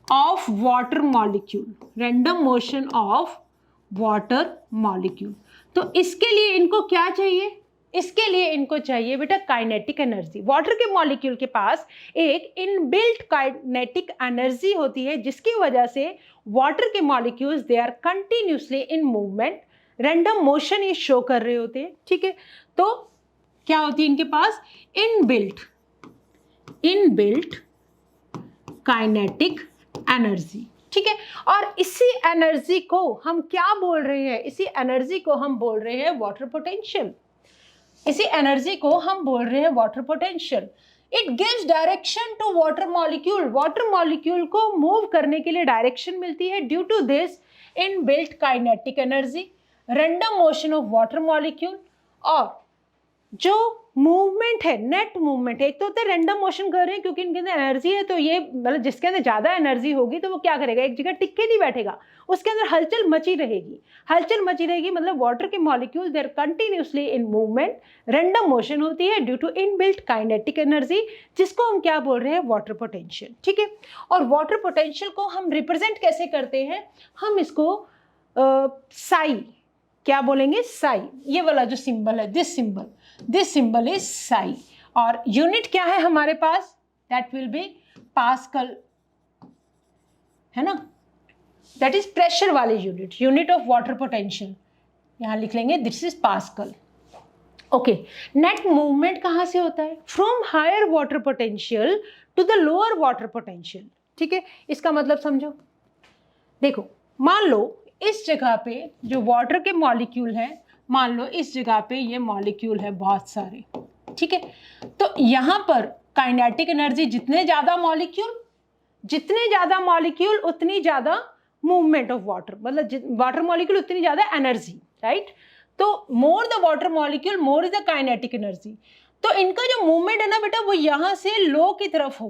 of water molecule. तो इसके लिए इनको क्या चाहिए, इसके लिए इनको चाहिए बेटा काइनेटिक एनर्जी। वाटर के मॉलिक्यूल के पास एक इनबिल्ट काइनेटिक एनर्जी होती है, जिसकी वजह से वाटर के molecules they are continuously in movement, random motion ये शो कर रहे होते हैं। ठीक है, तो क्या होती है इनके पास, इनबिल्ट काइनेटिक एनर्जी। ठीक है, और इसी एनर्जी को हम क्या बोल रहे हैं, इसी एनर्जी को हम बोल रहे हैं वाटर पोटेंशियल। इसी एनर्जी को हम बोल रहे हैं water potential. It gives direction to water molecule को मूव करने के लिए डायरेक्शन मिलती है due to this inbuilt kinetic energy, random motion of water molecule. और जो मूवमेंट है, नेट मूवमेंट है, एक तो होता है रैंडम मोशन कर रहे हैं क्योंकि इनके अंदर एनर्जी है, तो ये मतलब जिसके अंदर ज्यादा एनर्जी होगी तो वो क्या करेगा, एक जगह टिक के नहीं बैठेगा, उसके अंदर हलचल मची रहेगी। हलचल मची रहेगी मतलब वाटर के molecule there continuously in movement, random motion होती है due to inbuilt kinetic energy, जिसको हम क्या बोल रहे हैं, वाटर पोटेंशियल। ठीक है, और वाटर पोटेंशियल को हम रिप्रेजेंट कैसे करते हैं, हम इसको साई, क्या बोलेंगे, साई, ये वाला जो सिंबल है, दिस सिंबल इज साई, और यूनिट क्या है हमारे पास, दैट विल बी पास्कल, है ना, दैट इज प्रेशर वाली यूनिट ऑफ वाटर पोटेंशियल, यहां लिख लेंगे this is Pascal. Okay, net movement कहां से होता है, from higher water potential to the lower water potential. ठीक है, इसका मतलब समझो, देखो मान लो इस जगह पे जो वाटर के मॉलिक्यूल है, मान लो इस जगह पे ये मॉलिक्यूल है बहुत सारे, ठीक है, तो यहां पर काइनेटिक एनर्जी, जितने ज्यादा मॉलिक्यूल उतनी ज्यादा मूवमेंट ऑफ वाटर, मतलब वाटर मॉलिक्यूल उतनी ज्यादा एनर्जी, राइट, तो more the water molecule more is the kinetic energy. तो इनका जो मूवमेंट है ना बेटा, वो यहां से लो की तरफ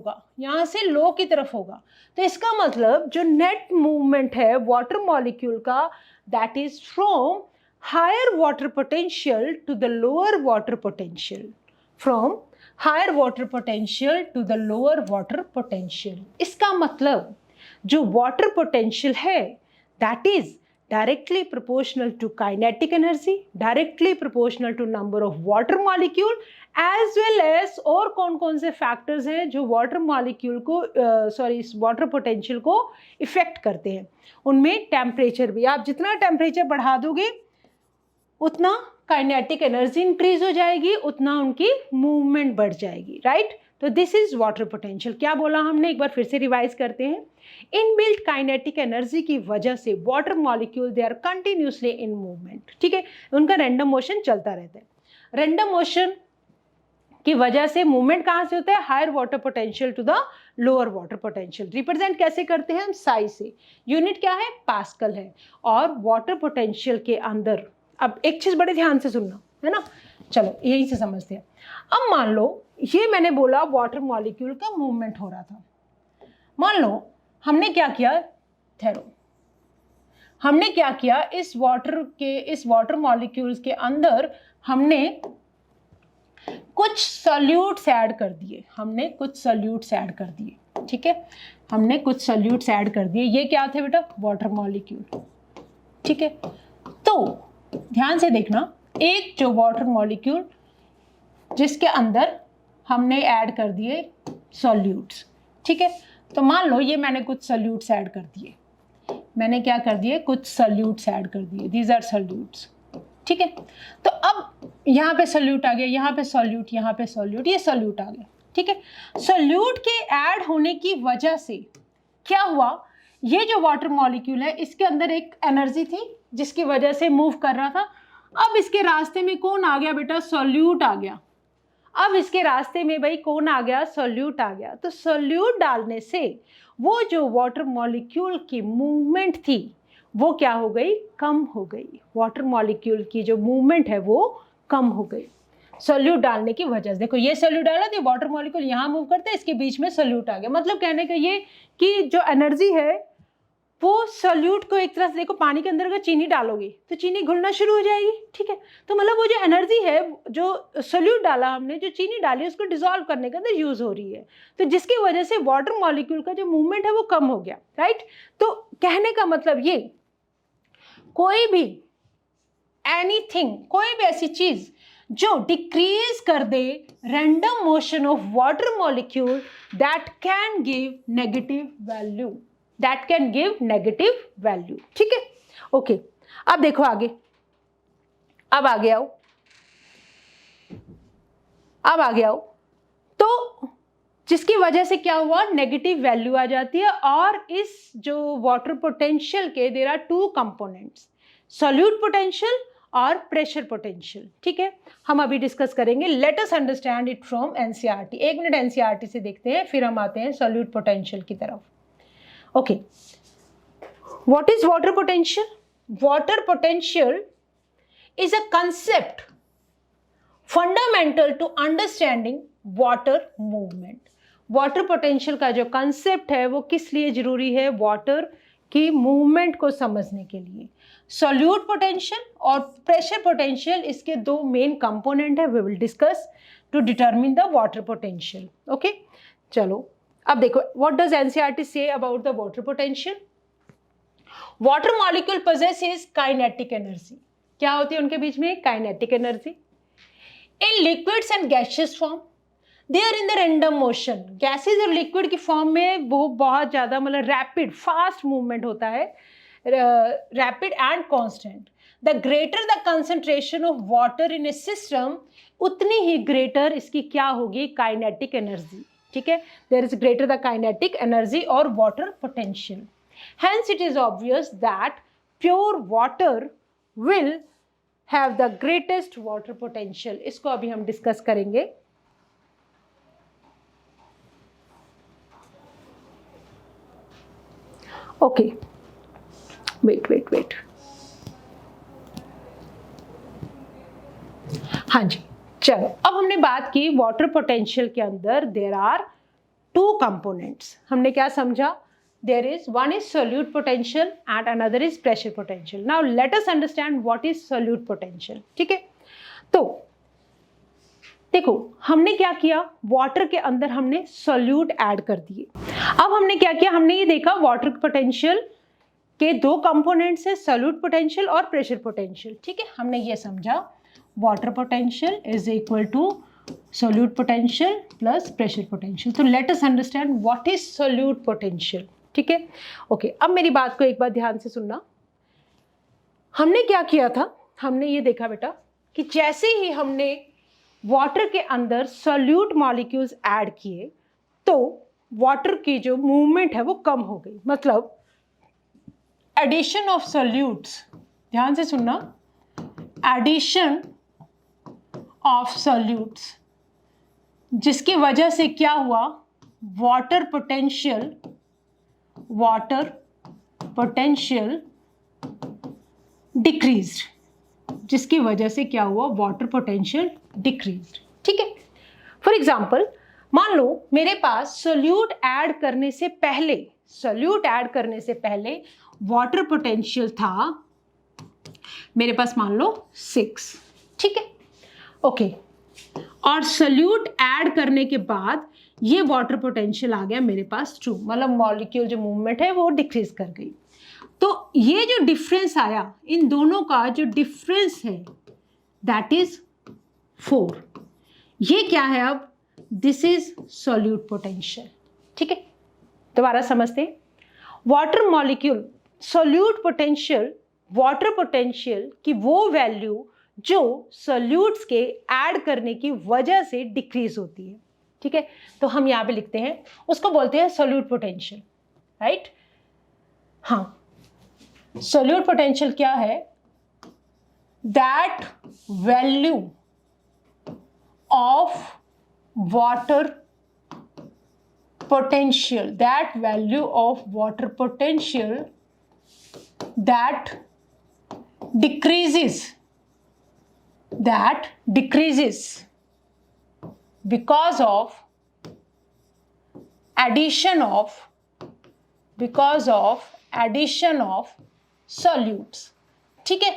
होगा, तो इसका मतलब जो नेट मूवमेंट है वाटर मॉलिक्यूल का, that is from higher water potential to the lower water potential, from higher water potential to the lower water potential. इसका मतलब जो वाटर पोटेंशियल है, that is directly proportional to kinetic energy, directly proportional to number of water molecule, as well as और कौन से factors हैं जो water molecule को इस वाटर पोटेंशियल को इफेक्ट करते हैं, उनमें टेम्परेचर भी, आप जितना टेम्परेचर बढ़ा दोगे उतना काइनेटिक एनर्जी इंक्रीज हो जाएगी, उतना उनकी मूवमेंट बढ़ जाएगी, राइट। तो दिस इज वाटर पोटेंशियल। क्या बोला हमने, एक बार फिर से रिवाइज करते हैं। इनबिल्ट काइनेटिक एनर्जी की वजह से water molecule they are continuously in movement, ठीक है, उनका रैंडम मोशन चलता रहता है। रैंडम मोशन की वजह से मूवमेंट कहां से होता है, higher water potential to the lower water potential. Represent कैसे करते हैं हम, साई से, यूनिट क्या है, पास्कल है, और वाटर पोटेंशियल के अंदर, अब एक चीज बड़े ध्यान से सुनना है ना, चलो यहीं से समझते हैं। अब मान लो ये मैंने बोला वाटर मॉलिक्यूल का मूवमेंट हो रहा था, मान लो हमने क्या किया, हमने क्या किया, इस वाटर मॉलिक्यूल्स के अंदर हमने कुछ सॉल्यूट्स ऐड कर दिए, ठीक है, हमने कुछ सॉल्यूट्स ऐड कर दिए। ये क्या थे बेटा, वाटर मॉलिक्यूल, ठीक है। तो ध्यान से देखना, एक जो वाटर मॉलिक्यूल जिसके अंदर हमने ऐड कर दिए सॉल्यूट्स, ठीक है, तो मान लो ये मैंने कुछ सॉल्यूट्स ऐड कर दिए, मैंने क्या कर दिए, कुछ सॉल्यूट्स ऐड कर दिए, दीज आर सॉल्यूट्स, ठीक है। तो अब यहाँ पे सॉल्यूट आ गया, यहाँ पे सॉल्यूट, यहाँ पे सॉल्यूट, ये सॉल्यूट आ गया, ठीक है। सॉल्यूट के ऐड होने की वजह से क्या हुआ, ये जो वाटर मॉलिक्यूल है इसके अंदर एक एनर्जी थी जिसकी वजह से मूव कर रहा था। अब इसके रास्ते में कौन आ गया बेटा, सॉल्यूट आ गया। अब इसके रास्ते में भाई कौन आ गया, सॉल्यूट आ गया। तो सॉल्यूट डालने से वो जो वाटर मॉलिक्यूल की मूवमेंट थी वो क्या हो गई, कम हो गई। वाटर मॉलिक्यूल की जो मूवमेंट है वो कम हो गई सॉल्यूट डालने की वजह से। देखो ये सॉल्यूट डाला तो वाटर मॉलिक्यूल यहाँ मूव करते हैं, इसके बीच में सॉल्यूट आ गया। मतलब कहने का ये कि जो एनर्जी है वो सॉल्यूट को, एक तरह से देखो पानी के अंदर अगर चीनी डालोगे तो चीनी घुलना शुरू हो जाएगी, ठीक है। तो मतलब वो जो एनर्जी है, जो सॉल्यूट डाला हमने, जो चीनी डाली, उसको डिसॉल्व करने के अंदर यूज हो रही है, तो जिसकी वजह से वाटर मॉलिक्यूल का जो मूवमेंट है वो कम हो गया, राइट। तो कहने का मतलब ये, कोई भी एनीथिंग, कोई भी ऐसी चीज जो डिक्रीज कर दे random motion of water molecule, that can give negative value, ठीक है। ओके, अब देखो आगे, अब आगे आओ, तो जिसकी वजह से क्या हुआ, नेगेटिव वैल्यू आ जाती है। और इस जो वाटर पोटेंशियल के there are two components, solute potential और प्रेशर पोटेंशियल, ठीक है। हम अभी डिस्कस करेंगे, let us understand it from NCERT. एक मिनट एनसीईआरटी से देखते हैं, फिर हम आते हैं सॉल्यूट पोटेंशियल की तरफ। ओके, what is water potential? Water potential is a concept fundamental to understanding water movement. Water potential का जो कंसेप्ट है वो किस लिए जरूरी है? वाटर की मूवमेंट को समझने के लिए। सॉल्यूट पोटेंशियल और प्रेशर पोटेंशियल इसके दो मेन कंपोनेंट है। We will discuss to determine the water potential. Okay, चलो अब देखो, व्हाट डज एनसीईआरटी से about the water potential? Water molecule possesses kinetic energy. क्या होती है उनके बीच में? Kinetic energy. In liquids and gases form they are in the random motion. Gases और लिक्विड की फॉर्म में वो बहुत ज़्यादा मतलब रैपिड फास्ट मूवमेंट होता है, rapid and constant. The greater the concentration of water in a system, उतनी ही ग्रेटर इसकी क्या होगी? Kinetic energy. ठीक है, there is greater the kinetic energy और water potential. Hence it is obvious that pure water will have the greatest water potential. इसको अभी हम डिस्कस करेंगे। Okay, wait. हाँ जी, चलो अब हमने बात की वाटर पोटेंशियल के अंदर देयर आर टू कंपोनेंट्स। हमने क्या समझा? There is one is solute potential and another is pressure potential. Now let us understand what is solute potential. ठीक है, तो देखो हमने क्या किया, वाटर के अंदर हमने सोल्यूट ऐड कर दिए। अब हमने क्या किया, हमने ये देखा वाटर पोटेंशियल के दो कंपोनेंट्स है, सोल्यूट पोटेंशियल और प्रेशर पोटेंशियल। ठीक है, हमने ये समझा water potential is equal to solute potential plus pressure potential. तो let us understand what is solute potential. ठीक है, ओके, अब मेरी बात को एक बार ध्यान से सुनना। हमने क्या किया था, हमने ये देखा बेटा कि जैसे ही हमने वाटर के अंदर सोल्यूट मॉलिक्यूल्स ऐड किए तो वाटर की जो मूवमेंट है वो कम हो गई। मतलब एडिशन ऑफ सोल्यूट्स, ध्यान से सुनना, एडिशन ऑफ सोल्यूट्स, जिसकी वजह से क्या हुआ, वाटर पोटेंशियल डिक्रीज्ड, जिसकी वजह से क्या हुआ, वाटर पोटेंशियल डिक्रीज्ड। ठीक है, फॉर एग्जांपल मान लो मेरे पास सोल्यूट ऐड करने से पहले वाटर पोटेंशियल था मेरे पास मान लो 6। ठीक है, ओके, और सोल्यूट ऐड करने के बाद ये वाटर पोटेंशियल आ गया मेरे पास 2, मतलब मॉलिक्यूल जो मूवमेंट है वो डिक्रीज कर गई। तो ये जो डिफरेंस आया, इन दोनों का जो डिफरेंस है दैट इज 4। ये क्या है अब? This is solute potential. ठीक है, दोबारा समझते हैं। Water molecule solute potential, water potential की वो वैल्यू जो सोल्यूट्स के ऐड करने की वजह से डिक्रीज होती है। ठीक है, तो हम यहाँ पे लिखते हैं, उसको बोलते हैं सोल्यूट पोटेंशियल, राइट? हाँ, सोल्यूट पोटेंशियल क्या है? That value of water potential, that value of water potential that decreases because of addition of solutes। ठीक है,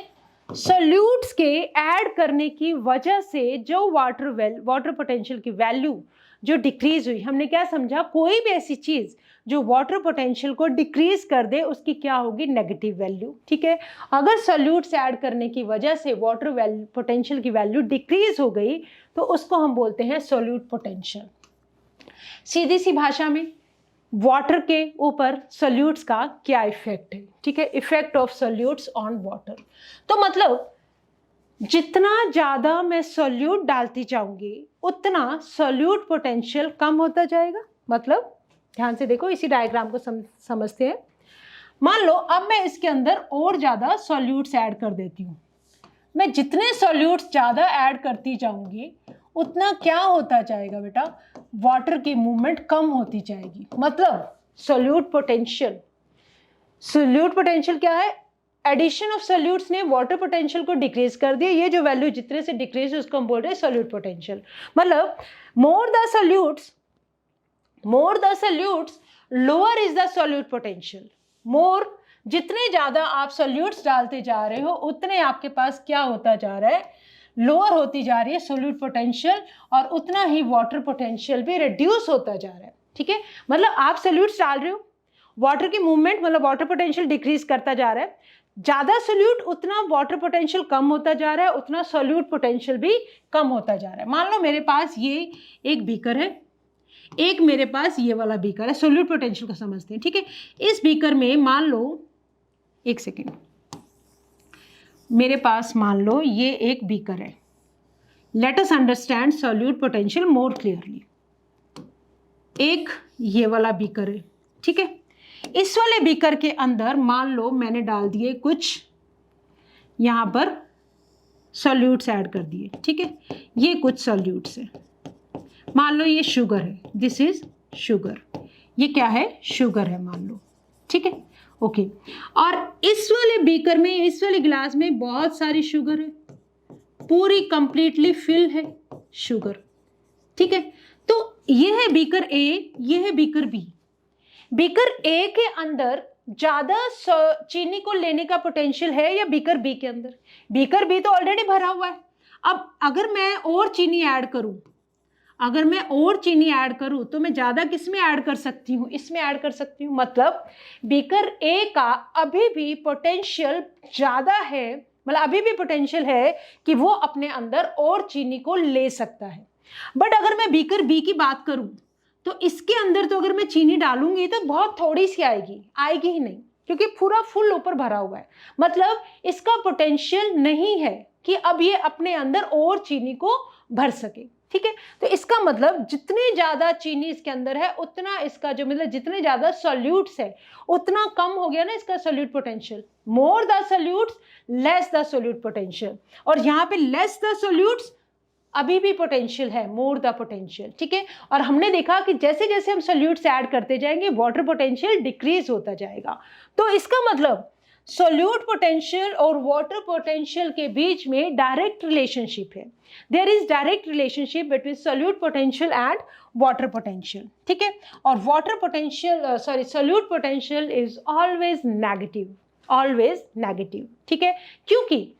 सोल्यूट्स के ऐड करने की वजह से जो वाटर पोटेंशियल की वैल्यू जो डिक्रीज हुई, हमने क्या समझा, कोई भी ऐसी चीज जो वाटर पोटेंशियल को डिक्रीज कर दे उसकी क्या होगी, नेगेटिव वैल्यू। ठीक है, अगर सोल्यूट्स ऐड करने की वजह से वाटर पोटेंशियल की वैल्यू डिक्रीज हो गई तो उसको हम बोलते हैं सोल्यूट पोटेंशियल। सीधी सी भाषा में वाटर के ऊपर सोल्यूट्स का क्या इफेक्ट है? ठीक है, effect of solutes on water. तो मतलब जितना ज़्यादा मैं सोल्यूट डालती जाऊंगी उतना सोल्यूट पोटेंशियल कम होता जाएगा। मतलब ध्यान से देखो, इसी डायग्राम को समझते हैं। मान लो अब मैं इसके अंदर और ज़्यादा सोल्यूट्स ऐड कर देती हूँ। मैं जितने सोल्यूट्स ज़्यादा ऐड करती जाऊंगी उतना क्या होता जाएगा बेटा, वाटर की मूवमेंट कम होती जाएगी। मतलब सोल्यूट पोटेंशियल क्या है? एडिशन ऑफ सोल्यूट्स ने वाटर पोटेंशियल को डिक्रीज कर दिया। ये जो वैल्यू जितने से डिक्रीज है उसको हम बोल रहे हैं सोल्यूट पोटेंशियल। मतलब more the solutes lower is the solute potential. More, जितने ज्यादा आप सोल्यूट्स डालते जा रहे हो उतने आपके पास क्या होता जा रहा है, लोअर होती जा रही है सोल्यूट पोटेंशियल, और उतना ही वाटर पोटेंशियल भी रिड्यूस होता जा रहा है। ठीक है, मतलब आप सोल्यूट्स डाल रहे हो, वाटर की मूवमेंट मतलब वाटर पोटेंशियल डिक्रीज करता जा रहा है। ज्यादा सोल्यूट उतना वाटर पोटेंशियल कम होता जा रहा है, उतना सोल्यूट पोटेंशियल भी कम होता जा रहा है। मान लो मेरे पास ये एक बीकर है, एक मेरे पास ये वाला बीकर है, सोल्यूट पोटेंशियल को समझते हैं। ठीक है, इस बीकर में मान लो, एक सेकेंड, मेरे पास मान लो ये एक बीकर है। Late us understand solute potential more clearly. एक ये वाला बीकर है, ठीक है, इस वाले बीकर के अंदर मान लो मैंने डाल दिए कुछ यहां पर सॉल्यूट्स ऐड कर दिए। ठीक है, ये कुछ सॉल्यूट्स है, मान लो ये शुगर है, दिस इज शुगर, ये क्या है, शुगर है मान लो। ठीक है, ओके, और इस वाले बीकर में, इस वाले गिलास में बहुत सारी शुगर है, पूरी कंप्लीटली फिल है शुगर। ठीक है, तो ये है बीकर ए, ये है बीकर बी। बीकर ए के अंदर ज्यादा चीनी को लेने का पोटेंशियल है या बीकर बी के अंदर? बीकर बी तो ऑलरेडी भरा हुआ है। अब अगर मैं और चीनी ऐड करूं, अगर मैं और चीनी ऐड करूं तो मैं ज्यादा किस में ऐड कर सकती हूँ, इसमें ऐड कर सकती हूँ। मतलब बीकर ए का अभी भी पोटेंशियल ज्यादा है, मतलब अभी भी पोटेंशियल है कि वो अपने अंदर और चीनी को ले सकता है। बट अगर मैं बीकर बी की बात करूं तो इसके अंदर तो अगर मैं चीनी डालूंगी तो बहुत थोड़ी सी आएगी ही नहीं, क्योंकि पूरा फुल ऊपर भरा हुआ है। मतलब इसका पोटेंशियल नहीं है कि अब ये अपने अंदर और चीनी को भर सके। ठीक है, तो इसका मतलब जितने ज्यादा चीनी इसके अंदर है उतना इसका जो मतलब जितने ज्यादा सॉल्यूट्स है उतना कम हो गया ना इसका solute potential. More the solutes less the solute potential, और यहाँ पे लेस द सॉल्यूट्स अभी भी पोटेंशियल है, मोर द पोटेंशियल। ठीक है, और हमने देखा कि जैसे जैसे हम सॉल्यूट्स ऐड करते जाएंगे वाटर पोटेंशियल डिक्रीज होता जाएगा। तो इसका मतलब सॉल्यूट पोटेंशियल और वाटर पोटेंशियल के बीच में डायरेक्ट रिलेशनशिप है। There is direct relationship between solute potential and water potential. ठीक है, और water potential solute potential is always negative, always negative. ठीक है, क्योंकि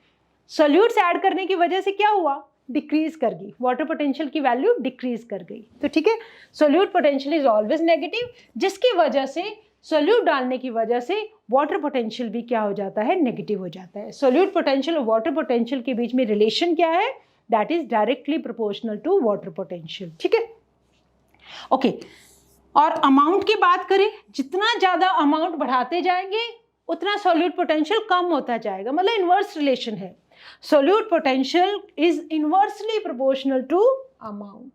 सॉल्यूट्स ऐड करने की वजह से क्या हुआ, डिक्रीज कर गई, वाटर पोटेंशियल की वैल्यू डिक्रीज कर गई। तो ठीक है, solute potential is always negative, जिसकी वजह से सोल्यूट डालने की वजह से वाटर पोटेंशियल भी क्या हो जाता है, नेगेटिव हो जाता है। सोल्यूट पोटेंशियल और वाटर पोटेंशियल के बीच में रिलेशन क्या है, that is directly proportional to water potential. ठीक है, ओके, और अमाउंट की बात करें, जितना ज्यादा अमाउंट बढ़ाते जाएंगे उतना सोल्यूट पोटेंशियल कम होता जाएगा, मतलब इनवर्स रिलेशन है। Solute potential is inversely proportional to amount.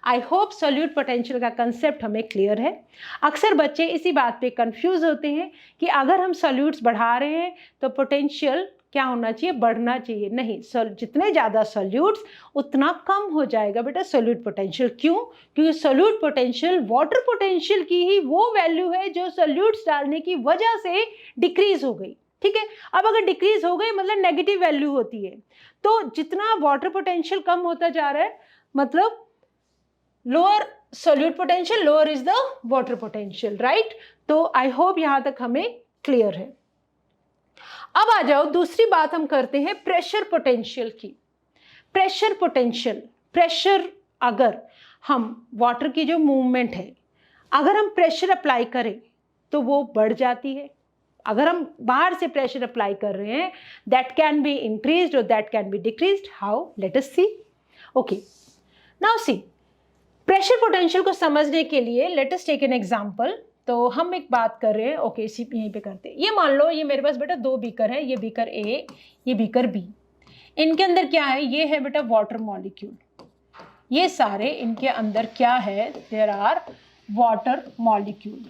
I hope solute potential का कंसेप्ट हमें क्लियर है। अक्सर बच्चे इसी बात पे कंफ्यूज होते हैं कि अगर हम सोल्यूट्स बढ़ा रहे हैं तो पोटेंशियल क्या होना चाहिए, बढ़ना चाहिए। नहीं, जितने ज़्यादा सोल्यूट्स उतना कम हो जाएगा बेटा सोल्यूट पोटेंशियल। क्यों? क्योंकि सोल्यूट पोटेंशियल वाटर पोटेंशियल की ही वो वैल्यू है जो सोल्यूट्स डालने की वजह से डिक्रीज हो गई। ठीक है, अब अगर डिक्रीज हो गई मतलब नेगेटिव वैल्यू होती है, तो जितना वाटर पोटेंशियल कम होता जा रहा है मतलब lower solute potential, lower is the water potential, right. तो आई होप यहां तक हमें क्लियर है। अब आ जाओ, दूसरी बात हम करते हैं प्रेशर पोटेंशियल की। प्रेशर पोटेंशियल, प्रेशर अगर हम वाटर की जो मूवमेंट है अगर हम प्रेशर अप्लाई करें तो वो बढ़ जाती है। अगर हम बाहर से प्रेशर अप्लाई कर रहे हैं दैट कैन बी इंक्रीज्ड और that can be decreased. How, let us see. Okay, now see, pressure potential को समझने के लिए let us take an example. तो हम एक बात कर रहे हैं, ओके, इसी यहीं पे करते हैं। ये मान लो ये मेरे पास बेटा दो बीकर है, ये बीकर ए, ये बीकर बी। इनके अंदर क्या है, ये है बेटा वाटर मॉलिक्यूल। ये सारे इनके अंदर क्या है, there are water molecule,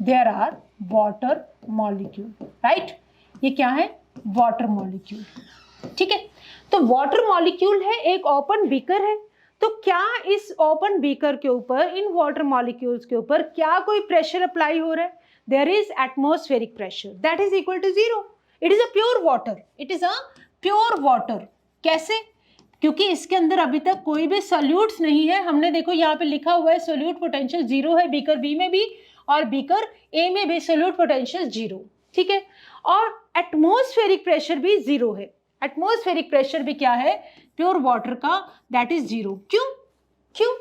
there are water molecule, right. ये क्या है, वाटर मॉलिक्यूल। ठीक है, तो वाटर मॉलिक्यूल है, एक ओपन बीकर है। तो क्या इस ओपन बीकर के ऊपर, इन वाटर मॉलिक्यूल्स के ऊपर क्या कोई प्रेशर अप्लाई हो रहा है? there is atmospheric pressure that is equal to 0. It is a pure water. It is a pure water. कैसे? क्योंकि इसके अंदर अभी तक कोई भी सॉल्यूट्स नहीं है. हमने देखो यहाँ पे लिखा हुआ है सोल्यूट पोटेंशियल 0 है बीकर बी में भी और बीकर ए में भी सोल्यूट पोटेंशियल 0. ठीक है. और एटमॉस्फेरिक प्रेशर भी 0 है. एटमॉस्फेरिक प्रेशर भी क्या है प्योर वाटर का, दैट इज 0. क्यों?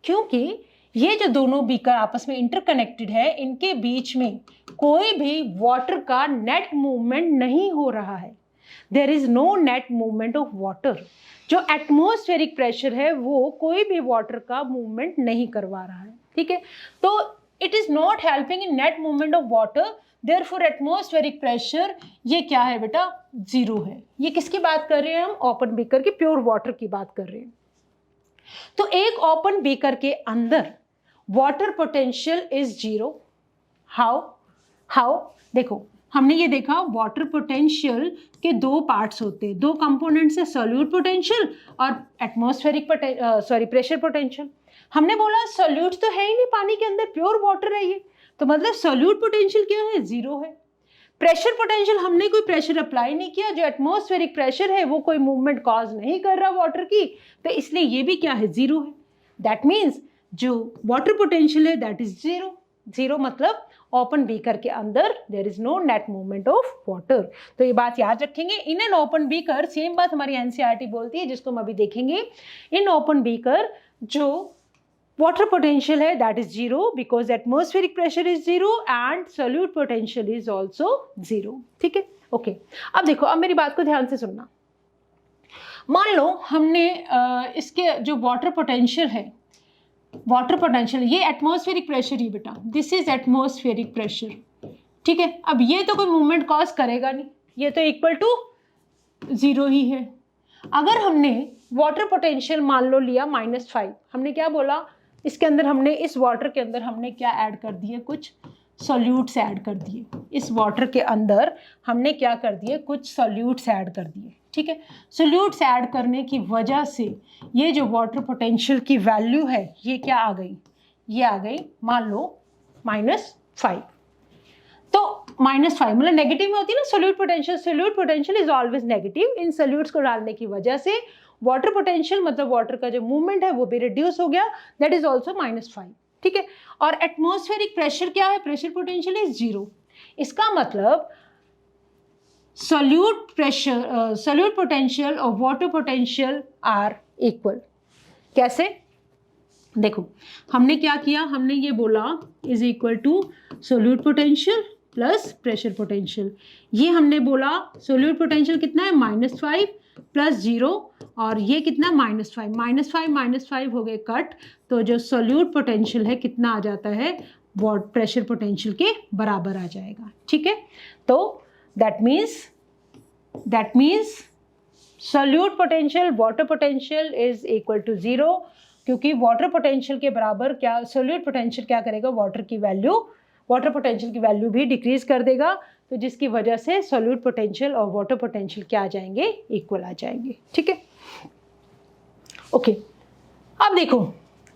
क्योंकि ये जो दोनों बीकर आपस में इंटरकनेक्टेड है, इनके बीच में कोई भी वाटर का नेट मूवमेंट नहीं हो रहा है. There is no net movement of water. जो एटमॉस्फेरिक प्रेशर है वो कोई भी वाटर का मूवमेंट नहीं करवा रहा है. ठीक है. तो it is not helping in net movement of water. Therefore atmospheric pressure ये क्या है बेटा 0 है. ये किसकी बात कर रहे हैं हम? ओपन बीकर की प्योर वाटर की बात कर रहे हैं. तो एक ओपन बीकर के अंदर वाटर पोटेंशियल इज 0. हाउ? देखो हमने ये देखा वाटर पोटेंशियल के 2 पार्ट्स होते हैं, 2 कंपोनेंट्स है, सोल्यूट पोटेंशियल और एटमॉस्फेरिक प्रेशर पोटेंशियल. हमने बोला सोल्यूट तो है ही नहीं पानी के अंदर, प्योर वाटर है ये, तो मतलब सोल्यूट पोटेंशियल क्या है 0 है. प्रेशर पोटेंशियल हमने कोई प्रेशर अप्लाई नहीं किया, जो एटमॉस्फेरिक प्रेशर है वो कोई मूवमेंट कॉज नहीं कर रहा वाटर की, तो इसलिए ये भी क्या है 0 है. दैट मीन्स जो वाटर पोटेंशियल है दैट इज 0. 0 मतलब ओपन बीकर के अंदर there is no net movement of water. तो ये बात याद रखेंगे. In an open beaker, same बात हमारी एनसीईआरटी बोलती है जिसको हम अभी देखेंगे. इन ओपन बीकर जो वाटर पोटेंशियल है that is 0 because atmospheric pressure is 0 and solute potential is also 0. ठीक है. ओके. अब देखो, अब मेरी बात को ध्यान से सुनना. मान लो हमने इसके जो वाटर पोटेंशियल है, वाटर पोटेंशियल ये एटमॉस्फेरिक प्रेशर ही बेटा, दिस इज एटमॉस्फेरिक प्रेशर. ठीक है. अब ये तो कोई मूवमेंट कॉज करेगा नहीं, ये तो इक्वल टू 0 ही है. अगर हमने वाटर पोटेंशियल मान लो लिया -5, हमने क्या बोला इसके अंदर, हमने इस वाटर के अंदर हमने क्या ऐड कर दिए, कुछ सॉल्यूट्स ऐड कर दिए. इस वाटर के अंदर हमने क्या कर दिए, कुछ सॉल्यूट्स ऐड कर दिए. ठीक है. सॉल्यूट्स ऐड करने की वजह से ये जो वाटर पोटेंशियल की वैल्यू है ये क्या आ गई, ये आ गई मान लो -5. तो -5 मतलब नेगेटिव में होती है ना solute potential. Solute potential is always negative. In solutes को डालने की वजह से वाटर पोटेंशियल मतलब वाटर का जो मूवमेंट है वो भी रिड्यूस हो गया, दैट इज ऑल्सो -5. ठीक है. और एटमॉस्फेरिक प्रेशर क्या है, प्रेशर पोटेंशियल इज 0. इसका मतलब सोल्यूट पोटेंशियल और वाटर पोटेंशियल आर इक्वल. कैसे? देखो हमने क्या किया, हमने ये बोला is equal to solute potential plus pressure potential. ये हमने बोला सोल्यूट पोटेंशियल कितना है -5 प्लस 0 और ये कितना -5 -5 हो गए कट. तो जो सोल्यूट पोटेंशियल है कितना आ जाता है, वो प्रेशर पोटेंशियल के बराबर आ जाएगा. ठीक है. तो that means solute potential water potential is equal to 0, क्योंकि वाटर पोटेंशियल के बराबर क्या सोल्यूट पोटेंशियल क्या करेगा, वाटर पोटेंशियल की वैल्यू भी डिक्रीज कर देगा, तो जिसकी वजह से सोल्यूट पोटेंशियल और वाटर पोटेंशियल क्या आ जाएंगे, इक्वल आ जाएंगे. ठीक है. ओके. अब देखो,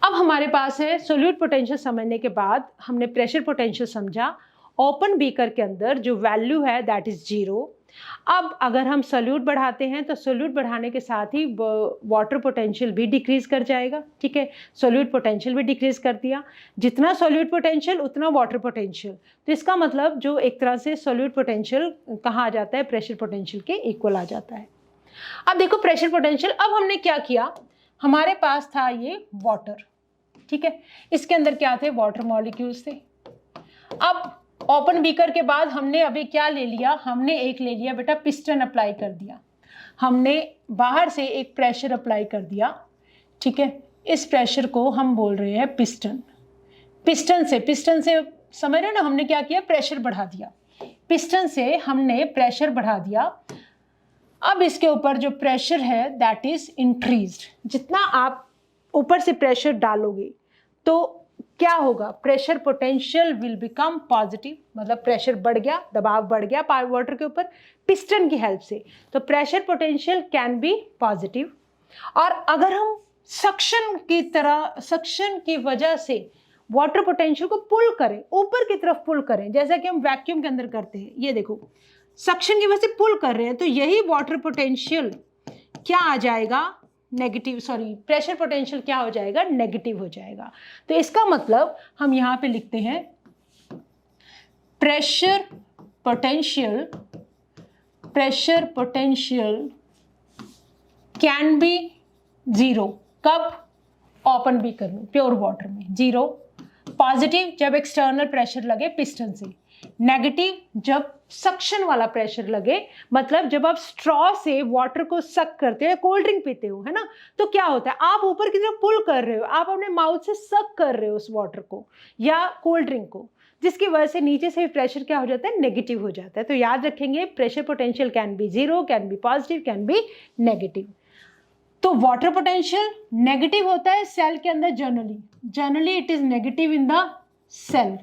अब हमारे पास है सोल्यूट पोटेंशियल समझने के बाद हमने प्रेशर पोटेंशियल समझा. ओपन बीकर के अंदर जो वैल्यू है दैट इज 0. अब अगर हम सोल्यूट बढ़ाते हैं तो सोल्यूट बढ़ाने के साथ ही वाटर पोटेंशियल भी डिक्रीज कर जाएगा. ठीक है. सोल्यूट पोटेंशियल भी डिक्रीज कर दिया. जितना सोल्यूट पोटेंशियल उतना वाटर पोटेंशियल, तो इसका मतलब जो एक तरह से सोल्यूट पोटेंशियल कहाँ आ जाता है, प्रेशर पोटेंशियल के इक्वल आ जाता है. अब देखो प्रेशर पोटेंशियल, अब हमने क्या किया, हमारे पास था ये वाटर. ठीक है. इसके अंदर क्या थे, वाटर मॉलिक्यूल्स थे. अब ओपन बीकर के बाद हमने अभी क्या ले लिया, हमने एक ले लिया बेटा पिस्टन अप्लाई कर दिया. हमने बाहर से एक प्रेशर अप्लाई कर दिया. ठीक है. इस प्रेशर को हम बोल रहे हैं पिस्टन. पिस्टन से समझ रहे हो ना, हमने क्या किया, प्रेशर बढ़ा दिया. पिस्टन से हमने प्रेशर बढ़ा दिया. अब इसके ऊपर जो प्रेशर है दैट इज इंक्रीज्ड. जितना आप ऊपर से प्रेशर डालोगे तो क्या होगा, pressure potential will become positive, मतलब प्रेशर बढ़ गया, दबाव बढ़ गया वाटर के ऊपर पिस्टन की हेल्प से, तो pressure potential can be positive. और अगर हम सक्शन की वजह से वाटर पोटेंशियल को पुल करें, ऊपर की तरफ पुल करें, जैसा कि हम वैक्यूम के अंदर करते हैं। ये देखो सक्शन की वजह से पुल कर रहे हैं, तो यही वाटर पोटेंशियल क्या आ जाएगा, नेगेटिव, सॉरी प्रेशर पोटेंशियल क्या हो जाएगा, नेगेटिव हो जाएगा। तो इसका मतलब हम यहाँ पे लिखते हैं pressure potential can be zero. कब, ओपन बीकर में, प्योर वाटर में जीरो। पॉजिटिव जब एक्सटर्नल प्रेशर लगे पिस्टन से, नेगेटिव जब सक्शन वाला प्रेशर लगे, मतलब जब आप स्ट्रॉ से वाटर को सक करते हो, कोल्ड ड्रिंक पीते हो, है ना, तो क्या होता है, आप ऊपर की तरफ पुल कर रहे हो, आप अपने माउथ से सक कर रहे हो उस वाटर को या कोल्ड ड्रिंक को, जिसकी वजह से नीचे से प्रेशर क्या हो जाता है, नेगेटिव हो जाता है। तो याद रखेंगे pressure potential can be zero, can be positive, can be negative. तो वाटर पोटेंशियल नेगेटिव होता है सेल के अंदर, generally it is negative in the cell.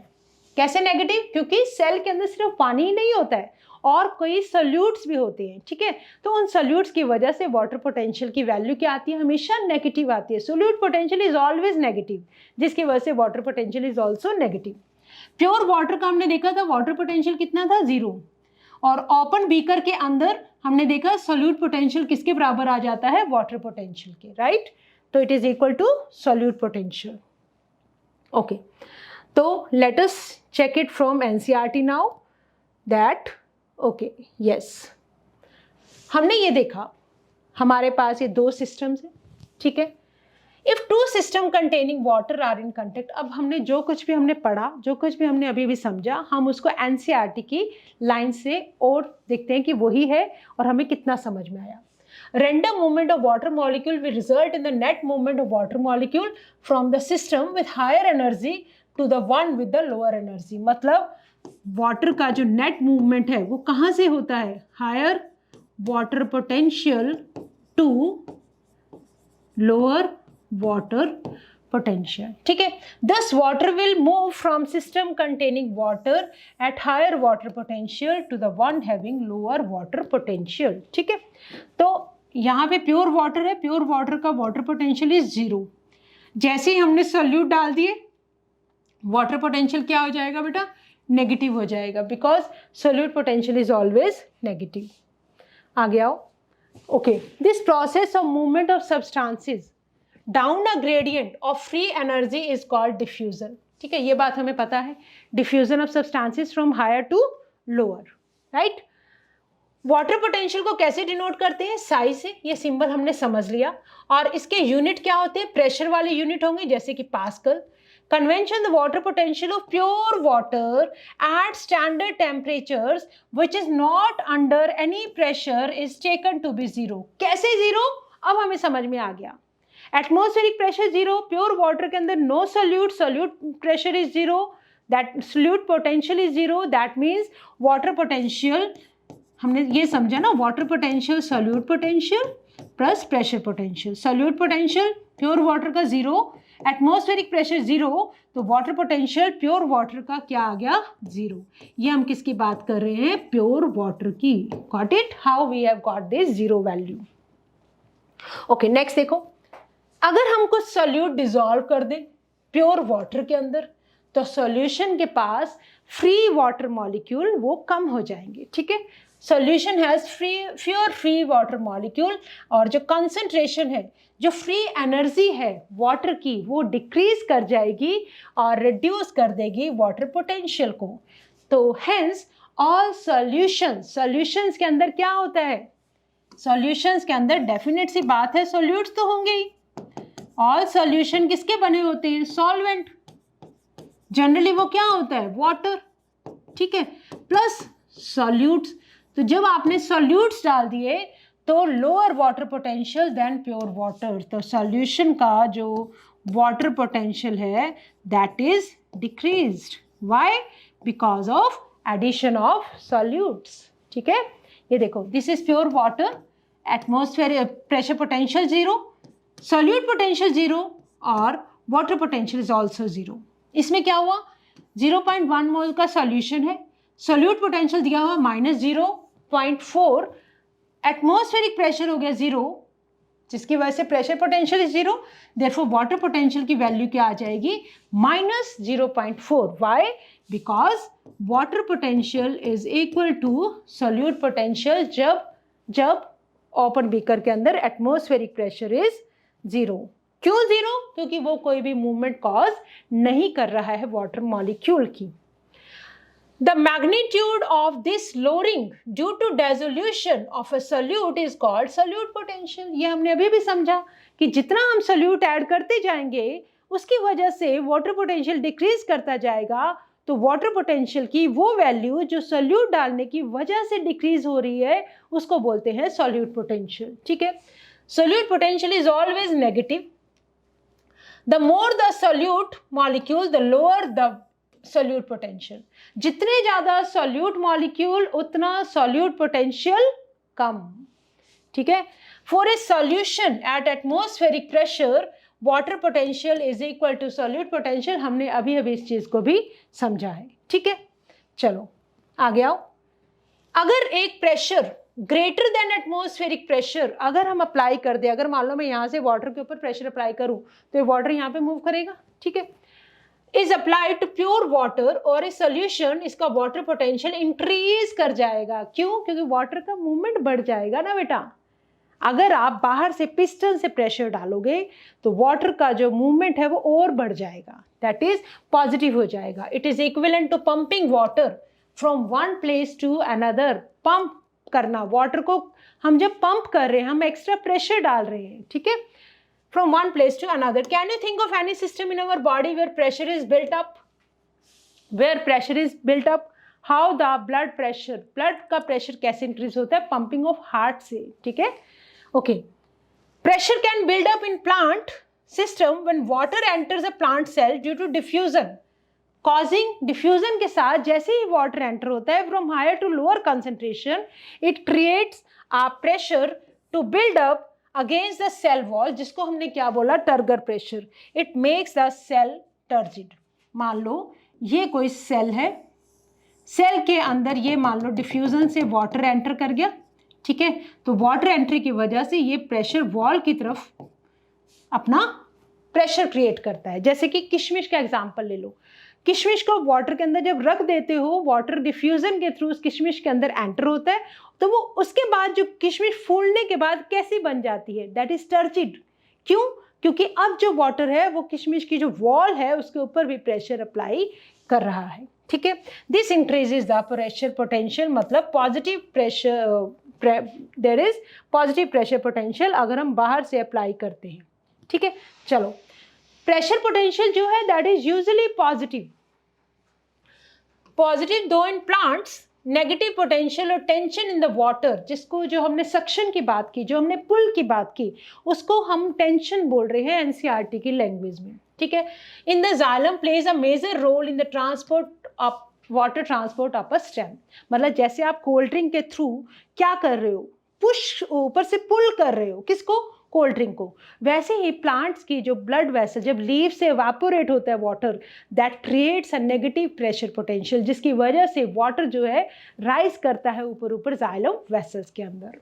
कैसे नेगेटिव, क्योंकि सेल के अंदर सिर्फ पानी ही नहीं होता है और कई सॉल्यूट्स भी होते हैं, ठीक है। तो उन सॉल्यूट्स की वजह से वाटर पोटेंशियल की वैल्यू क्या आती है, हमेशा नेगेटिव आती है। Solute potential is always negative, जिसकी वजह से water potential is also negative. Pure water का हमने देखा था वाटर पोटेंशियल कितना था, जीरो। और ओपन बीकर के अंदर हमने देखा सोल्यूट पोटेंशियल किसके बराबर आ जाता है, वाटर पोटेंशियल के, राइट। तो it is equal to solute potential. Okay, तो let us check it from NCERT now that okay yes, हमने ये देखा हमारे पास ये दो सिस्टम्स हैं, ठीक है। If two system containing water are in contact, अब हमने जो कुछ भी हमने पढ़ा, जो कुछ भी हमने अभी भी समझा, हम उसको NCERT की लाइन से और देखते हैं कि वही है और हमें कितना समझ में आया। Random movement of water molecule will result in the net movement of water molecule from the system with higher energy to the one with the lower energy। मतलब वाटर का जो नेट मूवमेंट है वो कहाँ से होता है, higher water potential to lower water potential, ठीक है। Thus water will move from system containing water at higher water potential to the one having lower water potential, ठीक है। तो यहाँ पे प्योर वाटर है, प्योर वाटर का वाटर पोटेंशियल इज जीरो। जैसे ही हमने सोल्यूट डाल दिए, वाटर पोटेंशियल क्या हो जाएगा बेटा, नेगेटिव हो जाएगा, because solute potential is always negative. आगे आओ। Okay, this process of movement of substances down a gradient of free energy is called diffusion, ठीक है। ये बात हमें पता है, diffusion of substances from higher to lower, right. Water potential को कैसे डिनोट करते हैं, साई से, ये सिंबल हमने समझ लिया। और इसके यूनिट क्या होते हैं, प्रेशर वाले यूनिट होंगे जैसे कि pascal. Convention, the water potential of pure water at standard temperatures which is not under any pressure is taken to be zero। कैसे जीरो, अब हमें समझ में आ गया। Atmospheric pressure zero, pure water के अंदर no solute, solute pressure is zero, that solute potential is zero, that means water potential, हमने ये समझा ना, water potential solute potential plus pressure potential. Solute potential pure water का zero, atmospheric pressure zero, तो water potential pure water का क्या आ गया, zero. ये हम किसकी बात कर रहे हैं, प्योर वाटर की। Got it, how we have got this zero value. Okay, next देखो, अगर हम कुछ सोल्यूट डिसॉल्व कर दें प्योर वाटर के अंदर, तो सॉल्यूशन के पास फ्री वाटर मॉलिक्यूल वो कम हो जाएंगे, ठीक है। Solution has free water molecule, और जो कंसंट्रेशन है, जो फ्री एनर्जी है वाटर की, वो डिक्रीज कर जाएगी और रिड्यूस कर देगी वाटर पोटेंशियल को। तो हेंस ऑल सॉल्यूशंस के अंदर क्या होता है, सॉल्यूशंस के अंदर डेफिनेट सी बात है सॉल्यूट्स तो होंगे ही। ऑल सॉल्यूशन किसके बने होते हैं, सॉल्वेंट। जनरली वो क्या होता है, वाटर, ठीक है, प्लस सॉल्यूट्स। तो जब आपने सॉल्यूट्स डाल दिए तो lower water potential than pure water, तो सॉल्यूशन का जो वाटर पोटेंशियल है that is decreased. Why, because of addition of solutes, ठीक है। ये देखो, this is pure water, atmosphere pressure potential zero, solute potential zero, और water potential is also zero. इसमें क्या हुआ, 0.1 मोल का सॉल्यूशन है, सॉल्यूट पोटेंशियल दिया हुआ -0.4, एटमॉस्फेरिक प्रेशर हो गया जीरो, जिसकी वजह से pressure potential is 0, therefore water potential की वैल्यू क्या आ जाएगी, -0.4. Why? Because water potential is equal to solute potential जब ओपन बीकर के अंदर एटमॉस्फेरिक प्रेशर इज 0. क्यों 0? क्योंकि वो कोई भी मूवमेंट कॉज नहीं कर रहा है वाटर मॉलिक्यूल की. The magnitude of this lowering due to dissolution of a solute is called solute potential. ये हमने अभी भी समझा कि जितना हम solute ऐड करते जाएंगे उसकी वजह से वाटर पोटेंशियल डिक्रीज करता जाएगा, तो वाटर पोटेंशियल की वो वैल्यू जो सोल्यूट डालने की वजह से डिक्रीज हो रही है उसको बोलते हैं सोल्यूट पोटेंशियल. ठीक है, solute potential is always negative. The more the solute molecule the lower the solute potential. जितने ज्यादा सोल्यूट मॉलिक्यूल उतना सोल्यूट पोटेंशियल कम. ठीक है, for a solution at atmospheric pressure water potential is equal to solute potential. हमने अभी अभी इस चीज को भी समझा है. ठीक है, चलो आगे आओ. अगर एक pressure greater than atmospheric pressure अगर हम अप्लाई कर दे, अगर मान लो मैं यहाँ से वाटर के ऊपर प्रेशर अप्लाई करूँ तो ये वाटर यहाँ पे मूव करेगा. ठीक है, is applied to pure water और ए सोल्यूशन, इसका वाटर पोटेंशियल इंक्रीज कर जाएगा. क्यों? क्योंकि वाटर का मूवमेंट बढ़ जाएगा ना बेटा. अगर आप बाहर से पिस्टन से प्रेशर डालोगे तो वाटर का जो मूवमेंट है वो और बढ़ जाएगा, दैट इज पॉजिटिव हो जाएगा. It is equivalent to pumping water from one place to another. Pump करना, वाटर को हम जब पंप कर रहे हैं हम एक्स्ट्रा प्रेशर डाल रहे हैं. ठीक है, from one place to another. Can you think of any system in our body where pressure is built up? Where pressure is built up? How the blood pressure, blood का pressure कैसे increase होता है? Pumping of heart से. ठीक है, okay. Pressure can build up in plant system when water enters a plant cell due to diffusion. Causing diffusion के साथ जैसे ही water enter होता है from higher to lower concentration, it creates a pressure to build up against the cell wall, जिसको हमने क्या बोला, turgor pressure. It makes the cell turgid. मान लो ये कोई सेल है, सेल के अंदर ये मान लो डिफ्यूजन से वाटर एंटर कर गया. ठीक है, तो वाटर एंट्री की वजह से ये प्रेशर वॉल की तरफ अपना प्रेशर क्रिएट करता है. जैसे कि किशमिश का एग्जांपल ले लो. किशमिश को वाटर के अंदर जब रख देते हो, वाटर डिफ्यूजन के थ्रू उस किशमिश के अंदर एंटर होता है, तो वो उसके बाद जो किशमिश फूलने के बाद कैसी बन जाती है, दैट इज टर्जिड. क्यों? क्योंकि अब जो वाटर है वो किशमिश की जो वॉल है उसके ऊपर भी प्रेशर अप्लाई कर रहा है. ठीक है, this increases the pressure potential. मतलब positive pressure, there is positive pressure potential अगर हम बाहर से अप्लाई करते हैं. ठीक है, चलो प्रेशर पोटेंशियल जो है that is usually positive. Positive दो इन प्लांट्स, नेगेटिव पोटेंशियल और टेंशन इन द वाटर, जिसको जो हमने सक्शन की बात की, जो हमने पुल की बात की, उसको हम टेंशन बोल रहे हैं एनसीईआरटी की लैंग्वेज में. ठीक है, in the xylem plays a major role in the transport of water transport of a stem. मतलब जैसे आप कोल्ड ड्रिंक के थ्रू क्या कर रहे हो, पुश ऊपर से पुल कर रहे हो, किसको, कोल्ड ड्रिंक को. वैसे ही प्लांट्स की जो ब्लड वेसल जब लीव से एवापोरेट होता है water, that creates a negative pressure potential, जिसकी वजह से वाटर जो है राइज करता है ऊपर ऊपर जाइलम वेसल्स के अंदर.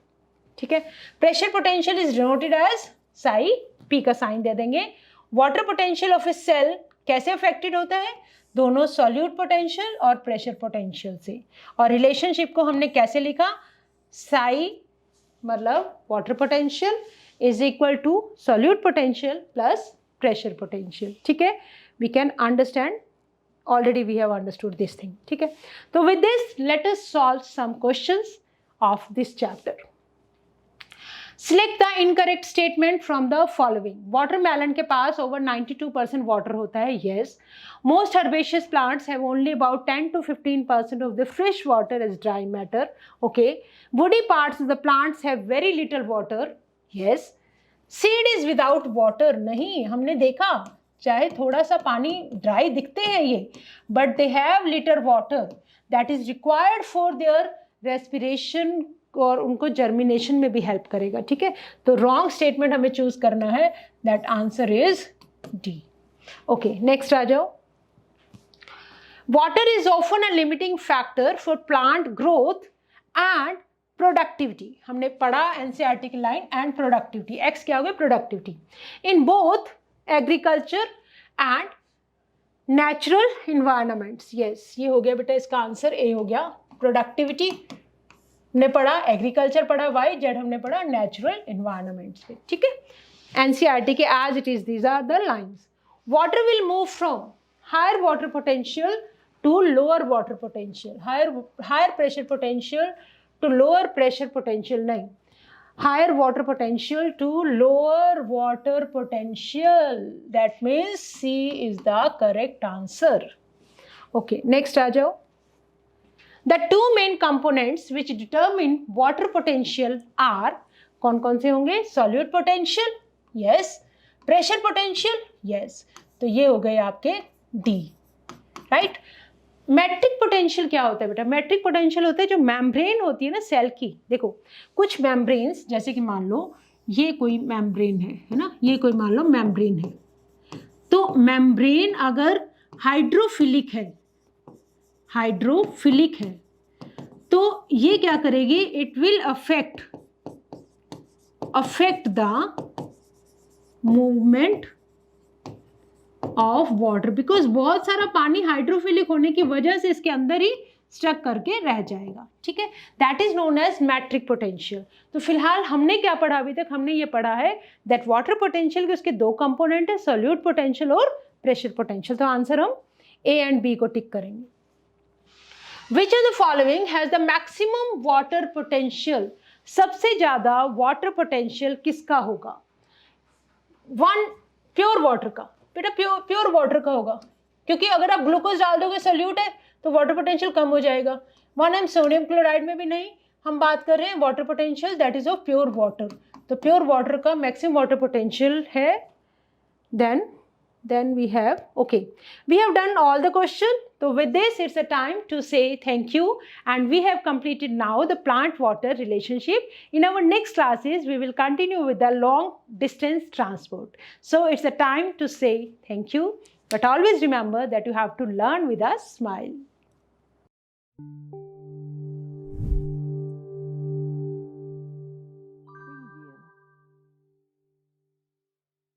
ठीक है, pressure potential is denoted as psi, P का साइन दे देंगे. Water potential of a cell कैसे अफेक्टेड होता है, दोनों सॉल्यूट पोटेंशियल और प्रेशर पोटेंशियल से. और रिलेशनशिप को हमने कैसे लिखा, साई मतलब water potential is equal to solute potential plus pressure potential. ठीक है, we can understand, already we have understood this thing. ठीक है, तो with this let us solve some questions of this chapter. Select the incorrect statement from the following. Watermelon के पास over 92% water होता है. Yes. Most herbaceous plants have only about 10 to 15% of the fresh water as dry matter. Okay. Woody parts of the plants have very little water. Yes. Seed is without water. नहीं, हमने देखा चाहे थोड़ा सा पानी dry दिखते हैं ये, but they have little water that is required for their respiration और उनको जर्मिनेशन में भी हेल्प करेगा. ठीक है, तो रॉन्ग स्टेटमेंट हमें चूज करना है, that answer is D. Okay, next आ जाओ. Water is often a limiting factor for plant growth and productivity, हमने पढ़ा एनसीईआरटी की लाइन, एंड प्रोडक्टिविटी, एक्स क्या हो गया productivity in both agriculture and natural environments. Yes, ये हो गया बेटा इसका आंसर, ए हो गया। प्रोडक्टिविटी हमने पढ़ा, एग्रीकल्चर पढ़ा, वाई, जेड हमने पढ़ा नेचुरल इन्वायरमेंट्स पे, ठीक है। एनसीईआरटी के as it is these are the lines. Water will move from higher water potential to lower water potential, higher pressure potential to lower pressure potential, नहीं, higher water potential to lower water potential, that means C is the correct answer. Okay, next आ जाओ। The two main components which determine water potential are, कौन कौन से होंगे? solute potential, yes, pressure potential, yes, तो ये हो गए आपके D, right। मैट्रिक पोटेंशियल क्या होता है बेटा? मैट्रिक पोटेंशियल होता है जो मेम्ब्रेन होती है ना सेल की, देखो कुछ मेम्ब्रेन्स, जैसे कि मान लो ये कोई मेम्ब्रेन है ना, ये कोई मान लो मेम्ब्रेन है, तो मेम्ब्रेन अगर हाइड्रोफिलिक है तो ये क्या करेगी? It will affect the movement of water, because बहुत सारा पानी हाइड्रोफिलिक होने की वजह से इसके अंदर ही स्टक करके रह जाएगा, ठीक है। That is known as matric potential. तो फिलहाल हमने क्या पढ़ा अभी तक? हमने ये पढ़ा है दैट वाटर पोटेंशियल के उसके दो कंपोनेंट है, सोल्यूट पोटेंशियल और प्रेशर पोटेंशियल। तो आंसर हम ए एंड बी को टिक करेंगे। Which of the following has the maximum water potential, सबसे ज्यादा वाटर पोटेंशियल किसका होगा? वन, प्योर वाटर का, बेटा प्योर वाटर का होगा, क्योंकि अगर आप ग्लूकोज डाल दोगे सोल्यूट है तो वाटर पोटेंशियल कम हो जाएगा। 1 सोडियम क्लोराइड में भी नहीं, हम बात कर रहे हैं water potential that is of pure water, तो प्योर वाटर का मैक्सिमम वाटर पोटेंशियल है। then we have, okay, we have done all the question. So with this it's a time to say thank you, and we have completed now the plant water relationship. In our next classes we will continue with the long distance transport. So it's a time to say thank you, but always remember that you have to learn with a smile.